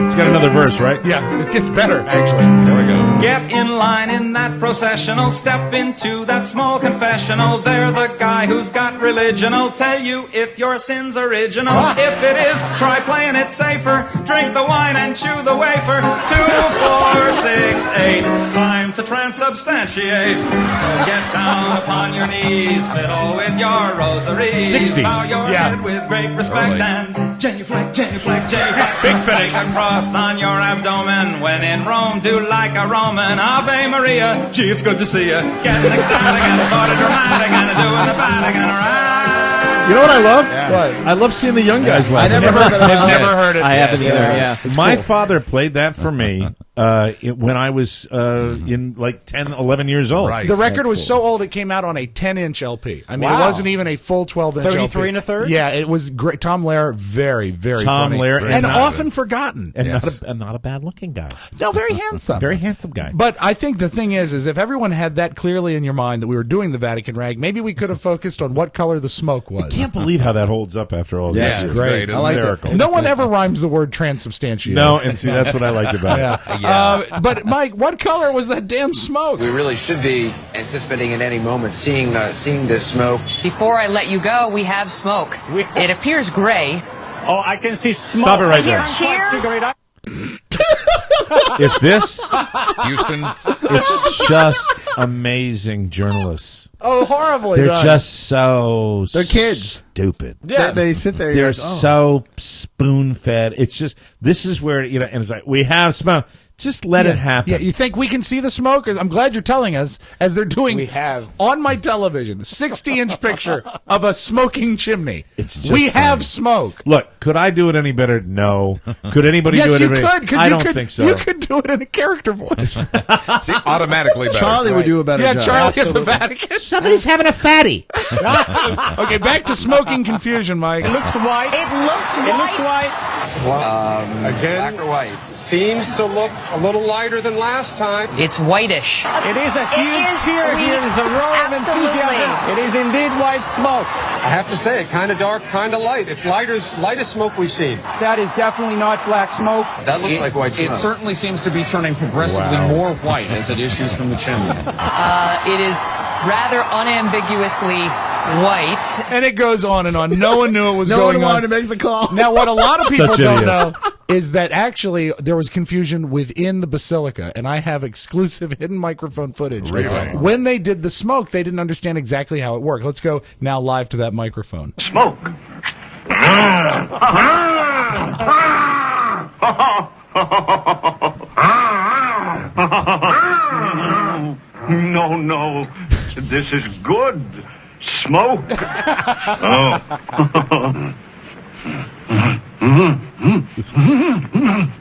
It's got another verse, right? Yeah, it gets better, actually. There we go. Get in line in that processional, step into that small confessional. They're the guy who's got religion'll tell you if your sin's original. If it is, try playing it safer. Drink the wine and chew the wafer. 2, 4, 6, 8. Time to transubstantiate. So get down upon your knees, fiddle with your rosaries. 60s. Bow your head with great respect and genuflect, genuflect, genuflect. Big finish. Take a cross on your abdomen. When in Rome, do like a Roman. Ave Maria. Gee, it's good to see you. Getting ecstatic and sort of dramatic and doing the Vatican ride. You know what I love? What? I love seeing the young guys laugh. I never heard that. I've never heard it. I haven't either, yeah. My father played that for me when I was in like 10, 11 years old. Right. The record was so old it came out on a 10-inch LP. I mean, it wasn't even a full 12-inch LP. 33 and a third? Yeah, it was great. Tom Lehrer, very, very Tom funny. Lehrer. And often forgotten. And Yes. not a bad-looking guy. No, very handsome. Very handsome guy. But I think the thing is if everyone had that clearly in your mind that we were doing the Vatican rag, maybe we could have focused on what color the smoke was. I can't believe how that holds up after all Yeah, this. it's great. It's I like hysterical. No one ever rhymes the word transubstantiate. No, and see, that's what I liked about it. Yeah, But Mike, what color was that damn smoke? We really should be anticipating at any moment seeing this smoke. Before I let you go, we have smoke. It appears gray. Oh, I can see smoke. Stop it right there. Cheers. If this, Houston, it's just amazing journalists. Oh, horribly They're done. just so They're kids. stupid. Yeah. They sit there. They're You're like, so spoon-fed. It's just, this is where, and it's like, we have smoke. Just let it happen. Yeah, you think we can see the smoke? I'm glad you're telling us, as they're doing We have. on my television, 60-inch picture of a smoking chimney. It's just we have funny. smoke. Look, could I do it any better? No. Could anybody Yes, do it you any better? could. 'Cause I you don't could, think so. You could do it in a character voice. See, automatically better. Charlie would do a better job. Charlie at the Vatican. Somebody's having a fatty. Okay, back to smoking confusion, Mike. It looks white. It looks It looks white. Again, black or white? Seems to look a little lighter than last time. It's whitish. It is a huge cheer here. There's a roar of enthusiasm. It is indeed white smoke. I have to say, kind of dark, kind of light. It's lightest smoke we've seen. That is definitely not black smoke. That looks like white smoke. It certainly seems to be turning progressively more white as it issues from the chimney. It is rather unambiguously white. And it goes on and on. No one knew it was no going one on. wanted to make the call. Now, what a lot of people Such don't idiots. know is that actually there was confusion within the basilica, and I have exclusive hidden microphone footage. Really? When they did the smoke, they didn't understand exactly how it worked. Let's go now live to that microphone. Smoke. No. This is good. Smoke. Oh.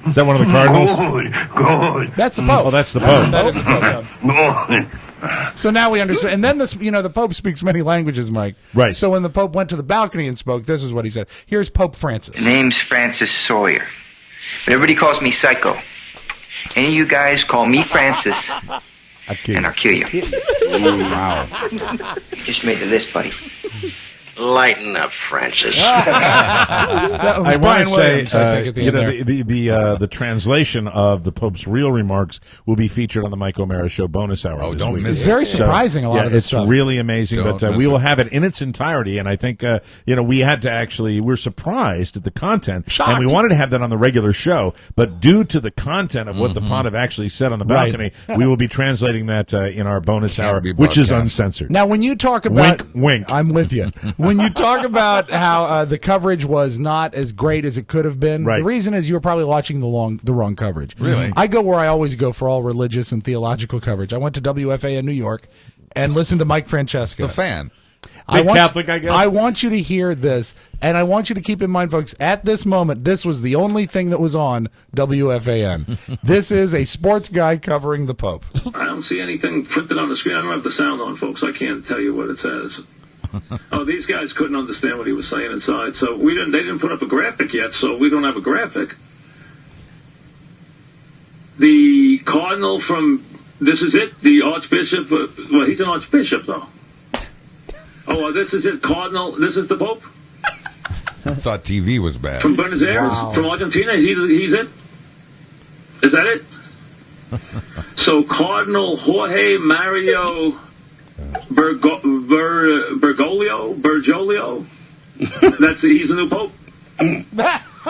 Is that one of the Cardinals? Good. That's the Pope. Oh, that's the Pope. That is the Pope. Good. So now we understand. And then this, the Pope speaks many languages, Mike. Right. So when the Pope went to the balcony and spoke, this is what he said. Here's Pope Francis. The name's Francis Sawyer, but everybody calls me Psycho. Any of you guys call me Francis, and I'll kill you. Wow. You just made the list, buddy. Lighten up, Francis. That was I want Brian to say, Williams, I think, at the end there. the translation of the Pope's real remarks will be featured on the Mike O'Mara Show bonus hour. Oh, this don't week. miss It's very surprising, a lot of this it's stuff. really amazing, Don't but miss we will it. have it in its entirety. And I think we had to actually we're surprised at the content, Shocked. and we wanted to have that on the regular show, but due to the content of what the Pontiff actually said on the Right. balcony, we will be translating that in our bonus hour, be which is broadcast. uncensored. Now, when you talk about Wink, wink. I'm with you. When you talk about how the coverage was not as great as it could have been, Right. the reason is you were probably watching the wrong coverage. Really? I go where I always go for all religious and theological coverage. I went to WFA in New York and listened to Mike Francesca. The fan. Big Catholic, I guess. I want you to hear this, and I want you to keep in mind, folks, at this moment, this was the only thing that was on WFAN. This is a sports guy covering the Pope. I don't see anything printed on the screen. I don't have the sound on, folks. I can't tell you what it says. Oh, these guys couldn't understand what he was saying inside, so they didn't put up a graphic yet, so we don't have a graphic. The cardinal from, this is it, the archbishop, well, he's an archbishop, though. Oh, this is it, cardinal, this is the Pope? I thought TV was bad. From Buenos Aires, from Argentina, he's it? Is that it? So Cardinal Jorge Mario Bergoglio, he's the new Pope.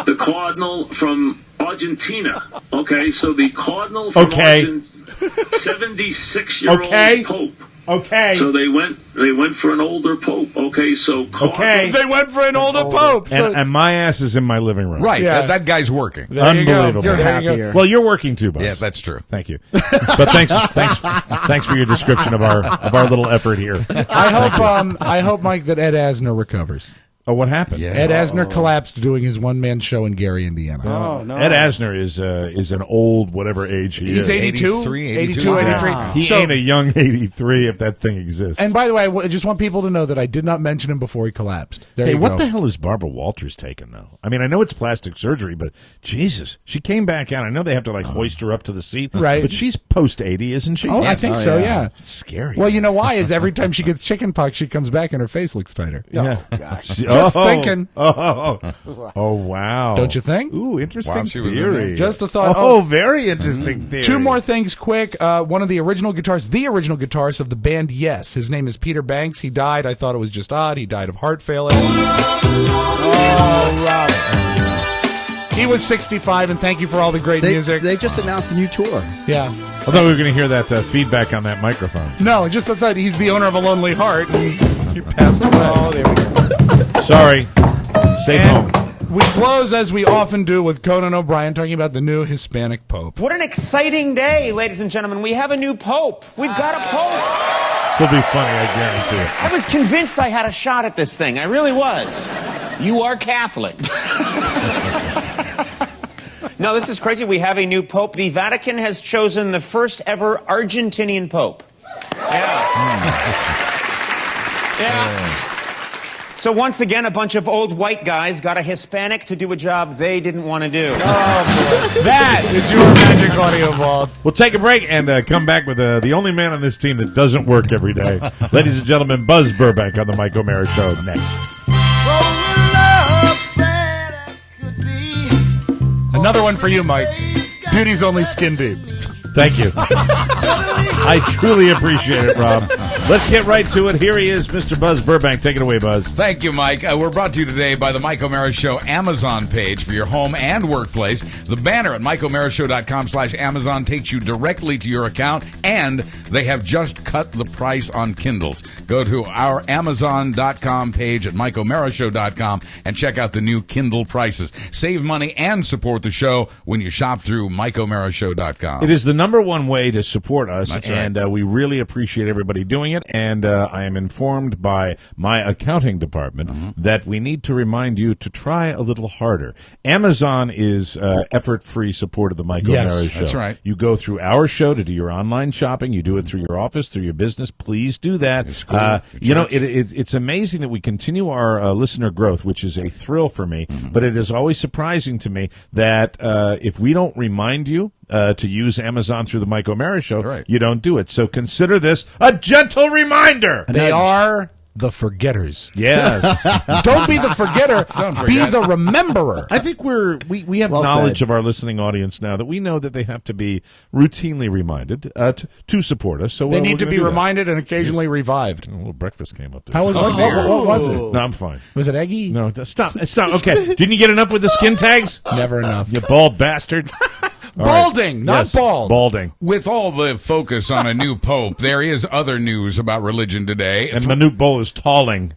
The Cardinal from Argentina. Okay, so the Cardinal from 76-year-old Pope. Okay. So they went for an older Pope. Okay, so Cardinal. They went for an older Pope. So And my ass is in my living room. Right. That guy's working. There you go. Unbelievable. You're There you happier. go. Well, you're working too, boss. Yeah, that's true. Thank you. But thanks for your description of our little effort here. I hope, Mike, that Ed Asner recovers. Oh, what happened? Yeah. Ed Asner collapsed doing his one-man show in Gary, Indiana. Oh, no. Ed Asner is an old whatever age he He's is. 82? 82, 83. He So- ain't a young 83 if that thing exists. And by the way, I just want people to know that I did not mention him before he collapsed. There hey, you what go. the hell is Barbara Walters taking though? I mean, I know it's plastic surgery, but Jesus, she came back out. I know they have to hoist her up to the seat, Right. But she's post 80, isn't she? Oh, I think so, yeah. It's scary. Well, you know why? Is every time she gets chicken pox, she comes back and her face looks tighter. yeah. gosh. She- Just Just thinking. Oh, wow. Don't you think? Ooh, interesting Wow, she was in theory. there. Just a thought. Oh, very interesting theory. Two more things quick. One of the original guitarist of the band Yes. His name is Peter Banks. He died. I thought it was just odd. He died of heart failure. Oh, Rob. He was 65, and thank you for all the great music. They just announced a new tour. Yeah. I thought we were going to hear that feedback on that microphone. No, just I thought he's the owner of a lonely heart. And he passed away. Oh, there we go. Sorry. Stay home. We close, as we often do, with Conan O'Brien talking about the new Hispanic Pope. What an exciting day, ladies and gentlemen. We have a new Pope. We've got a Pope. This'll be funny, I guarantee it. I was convinced I had a shot at this thing. I really was. You are Catholic. No, this is crazy. We have a new Pope. The Vatican has chosen the first ever Argentinian Pope. Yeah. So once again, a bunch of old white guys got a Hispanic to do a job they didn't want to do. Oh, boy. That is your magic audio vault. We'll take a break and come back with the only man on this team that doesn't work every day. Ladies and gentlemen, Buzz Burbank on the Mike O'Mara Show next. Another one for you, Mike. Beauty's only skin deep. Thank you. I truly appreciate it, Rob. Let's get right to it. Here he is, Mr. Buzz Burbank. Take it away, Buzz. Thank you, Mike. We're brought to you today by the Mike O'Mara Show Amazon page for your home and workplace. The banner at MikeO'MaraShow.com/Amazon takes you directly to your account, and they have just cut the price on Kindles. Go to our Amazon.com page at MikeO'MaraShow.com and check out the new Kindle prices. Save money and support the show when you shop through MikeO'MaraShow.com. It is the number one way to support us, That's and right. we really appreciate everybody doing it. And I am informed by my accounting department that we need to remind you to try a little harder. Amazon is effort-free support of the Mike O'Mara Show. That's right. You go through our show to do your online shopping. You do it through your office, through your business. Please do that. You know, it's amazing that we continue our listener growth, which is a thrill for me. But it is always surprising to me that if we don't remind you to use Amazon through the Mike O'Mara Show, you don't do it. So consider this a gentle reminder. They are the forgetters. Yes. Don't be the forgetter. Be the rememberer. I think we have knowledge of our listening audience now that we know that they have to be routinely reminded to support us. So They need we're to gonna be do that. reminded and occasionally revived. A little breakfast came up. How was what was it? No, I'm fine. Was it eggy? No, stop. Okay. Didn't you get enough with the skin tags? Never enough. You bald bastard. All Balding, not Yes, bald. Balding. With all the focus on a new pope, there is other news about religion today. And Manute Bol is talling.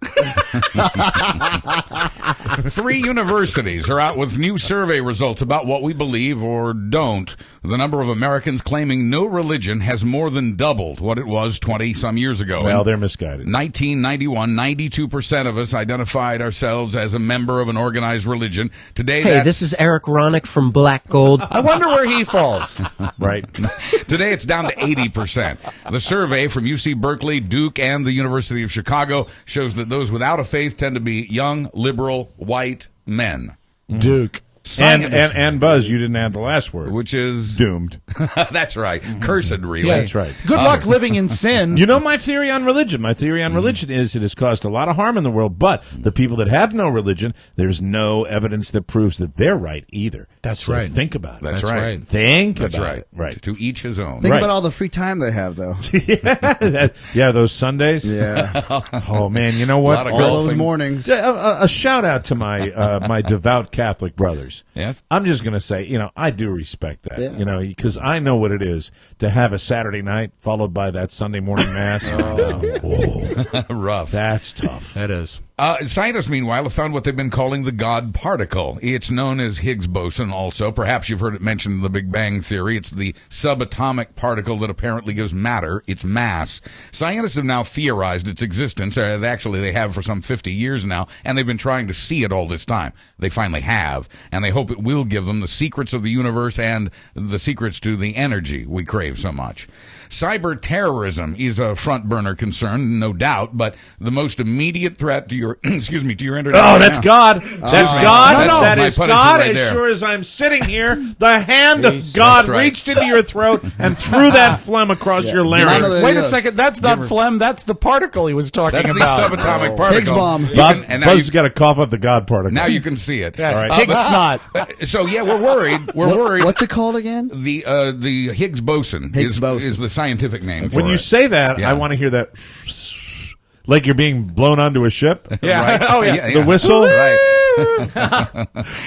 3 universities are out with new survey results about what we believe or don't. The number of Americans claiming no religion has more than doubled what it was 20-some years ago. Well, In they're misguided. 1991, 92% of us identified ourselves as a member of an organized religion. Today, Hey, this is Eric Ronick from Black Gold. I wonder where he falls. Right. Today, it's down to 80%. The survey from UC Berkeley, Duke, and the University of Chicago shows that those without a faith tend to be young, liberal, white men. Duke. And Buzz, you didn't add the last word. Which is doomed. That's right. Cursed, really. Yeah, that's right. Good luck living in sin. You know my theory on religion. My theory on religion is it has caused a lot of harm in the world, but the people that have no religion, there's no evidence that proves that they're right either. That's So right. Think about it. That's right. Think That's about right. it. Right. To each his own. Think Right. about all the free time they have, though. Yeah, those Sundays. Yeah. Oh man, you know what? A lot of All golfing. those mornings. A shout out to my my devout Catholic brothers. Yes. I'm just going to say, I do respect that, Yeah. because I know what it is to have a Saturday night followed by that Sunday morning mass. Rough. That's tough. That is. Scientists, meanwhile, have found what they've been calling the God particle. It's known as Higgs boson also. Perhaps you've heard it mentioned in the Big Bang Theory. It's the subatomic particle that apparently gives matter its mass. Scientists have now theorized its existence. They have for some 50 years now, and they've been trying to see it all this time. They finally have, and they hope it will give them the secrets of the universe and the secrets to the energy we crave so much. Cyber terrorism is a front burner concern, no doubt, but the most immediate threat to your your excuse me, to your internet. Oh, right that's now. God. That's God. That's That my is punishment God. right As there. sure as I'm sitting here, the hand of That's God right. reached into your throat and threw that phlegm across your larynx. Wait a second. That's not phlegm. That's the particle he was talking That's about. the subatomic particle. Higgs bomb. Bob, And now Buzz has got to cough up the God particle. Now you can see it. Yeah. All right. Higgs snot. So yeah, we're worried. We're worried. What's it called again? The Higgs boson is the scientific name. When for you it. say that, Yeah. I want to hear that. Like you're being blown onto a ship. Yeah. Right. Oh, yeah. The whistle. Right.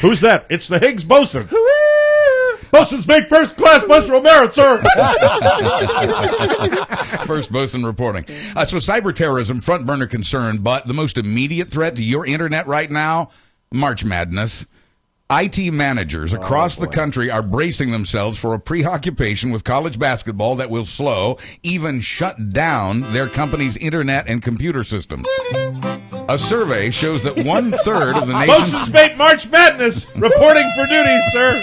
Who's that? It's the Higgs boson. Bosun's mate first class, Buzz Romero, sir. First boson reporting. So cyber terrorism, front burner concern, but the most immediate threat to your internet right now, March Madness. IT managers across the country are bracing themselves for a preoccupation with college basketball that will slow, even shut down their company's internet and computer systems. A survey shows that 1/3 of the nation's... Bosun's mate March Madness reporting for duty, sir.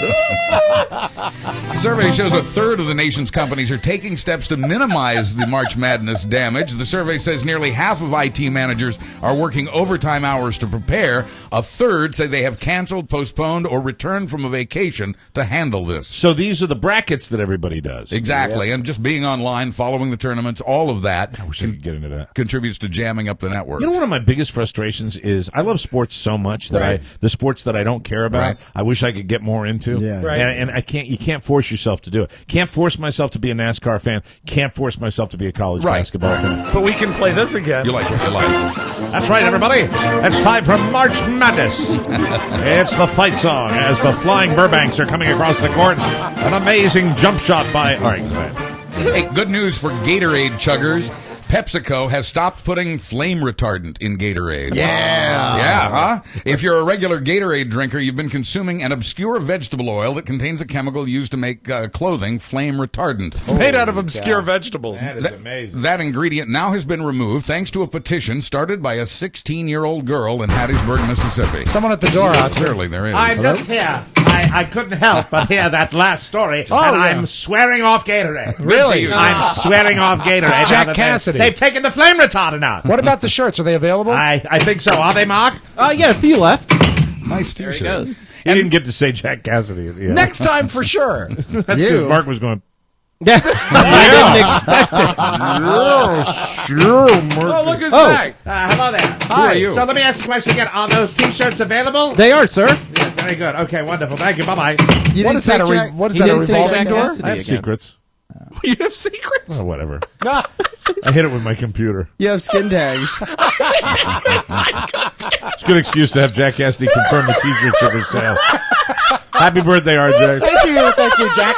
A survey shows 1/3 of the nation's companies are taking steps to minimize the March Madness damage. The survey says nearly half of IT managers are working overtime hours to prepare. 1/3 say they have canceled, postponed, or returned from a vacation to handle this. So these are the brackets that everybody does. Exactly, and just being online, following the tournaments, all of that I wish I could get into that. contributes to jamming up the network. You know, one of my biggest frustrations is I love sports so much that the sports that I don't care about, Right. I wish I could get more into. Yeah. Right. And I can't. You can't force yourself to do it. Can't force myself to be a NASCAR fan. Can't force myself to be a college Right. basketball fan. But we can play this again. You like what you like. That's right, everybody. It's time for March Madness. It's the fight song as the Flying Burbanks are coming across the court. An amazing jump shot by. All right, go ahead. Hey, good news for Gatorade chuggers. PepsiCo has stopped putting flame retardant in Gatorade. Yeah, huh? If you're a regular Gatorade drinker, you've been consuming an obscure vegetable oil that contains a chemical used to make clothing flame retardant. It's made out of obscure vegetables. That is amazing. That ingredient now has been removed thanks to a petition started by a 16-year-old girl in Hattiesburg, Mississippi. Someone at the door, Oscar. Clearly, there is. I'm just here. I couldn't help but hear that last story, and yeah. I'm swearing off Gatorade. Really? I'm swearing off Gatorade. Jack now that Cassidy. They've taken the flame retardant out. What about the shirts? Are they available? I think so. Are they, Mark? Yeah, a few left. Nice There t-shirt. he goes. He didn't get to say Jack Cassidy at the end. Next time for sure. That's because Mark was going. Yeah. I didn't expect it. Sure, Mark. Oh, look who's back. Hello there. Who are you? So let me ask you a question again. Are those T-shirts available? They are, sir. Yeah, very good. Okay, wonderful. Thank you. Bye-bye. What is that? What is He that? A didn't say revolving Jack door? Cassidy. I have again. secrets. You have secrets? Oh, whatever. I hit it with my computer. You have skin tags. It's a good excuse to have Jack Cassidy confirm the T-shirts are for sale. Happy birthday, RJ. Thank you, Jack.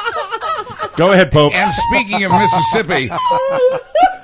Go ahead, Pope. And speaking of Mississippi,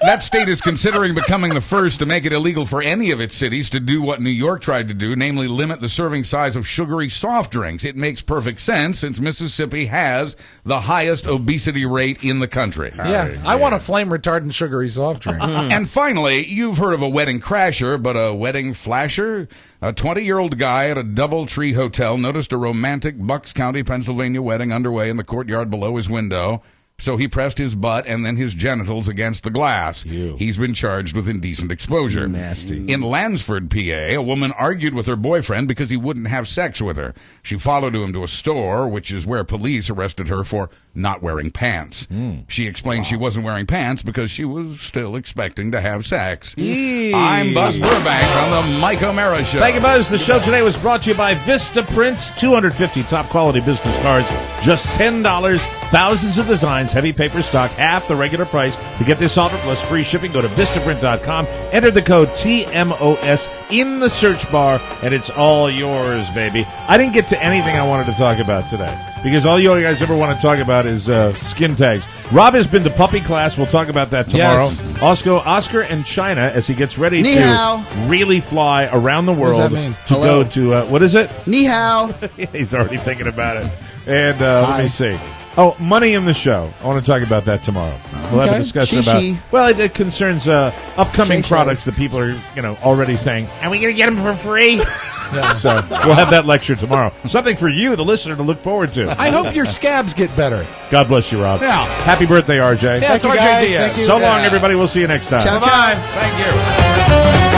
that state is considering becoming the first to make it illegal for any of its cities to do what New York tried to do, namely limit the serving size of sugary soft drinks. It makes perfect sense since Mississippi has the highest obesity rate in the country. Yeah, I want a flame retardant sugary soft drink. And finally, you've heard of a wedding crasher, but a wedding flasher? A 20-year-old guy at a Doubletree hotel noticed a romantic Bucks County, Pennsylvania wedding underway in the courtyard below his window. So he pressed his butt and then his genitals against the glass. Ew. He's been charged with indecent exposure. Nasty. In Lansford, PA, a woman argued with her boyfriend because he wouldn't have sex with her. She followed him to a store, which is where police arrested her for not wearing pants. She explained she wasn't wearing pants because she was still expecting to have sex. I'm Buzz Burbank on the Mike O'Mara Show. Thank you, Buzz. The show today was brought to you by Vista Print. 250 top-quality business cards, just $10. Thousands of designs, heavy paper stock, half the regular price. To get this offer plus free shipping, go to Vistaprint.com. Enter the code TMOS in the search bar, and it's all yours, baby. I didn't get to anything I wanted to talk about today because all you guys ever want to talk about is skin tags. Rob has been to puppy class. We'll talk about that tomorrow. Yes. Oscar and China as he gets ready Ni to hao. really fly around the world does that mean? to Hello. go to, what is it? Ni hao. He's already thinking about it. And let me see. Oh, money in the show. I want to talk about that tomorrow. We'll have a Okay. discussion She. about. Well, it concerns upcoming Shay. products that people are, already saying. Are we going to get them for free? So we'll have that lecture tomorrow. Something for you, the listener, to look forward to. I hope your scabs get better. God bless you, Rob. Yeah. Happy birthday, RJ. Yeah, it's you, RJ guys. Diaz. Thank you. So long, everybody. We'll see you next time. Ciao, ciao. Thank you.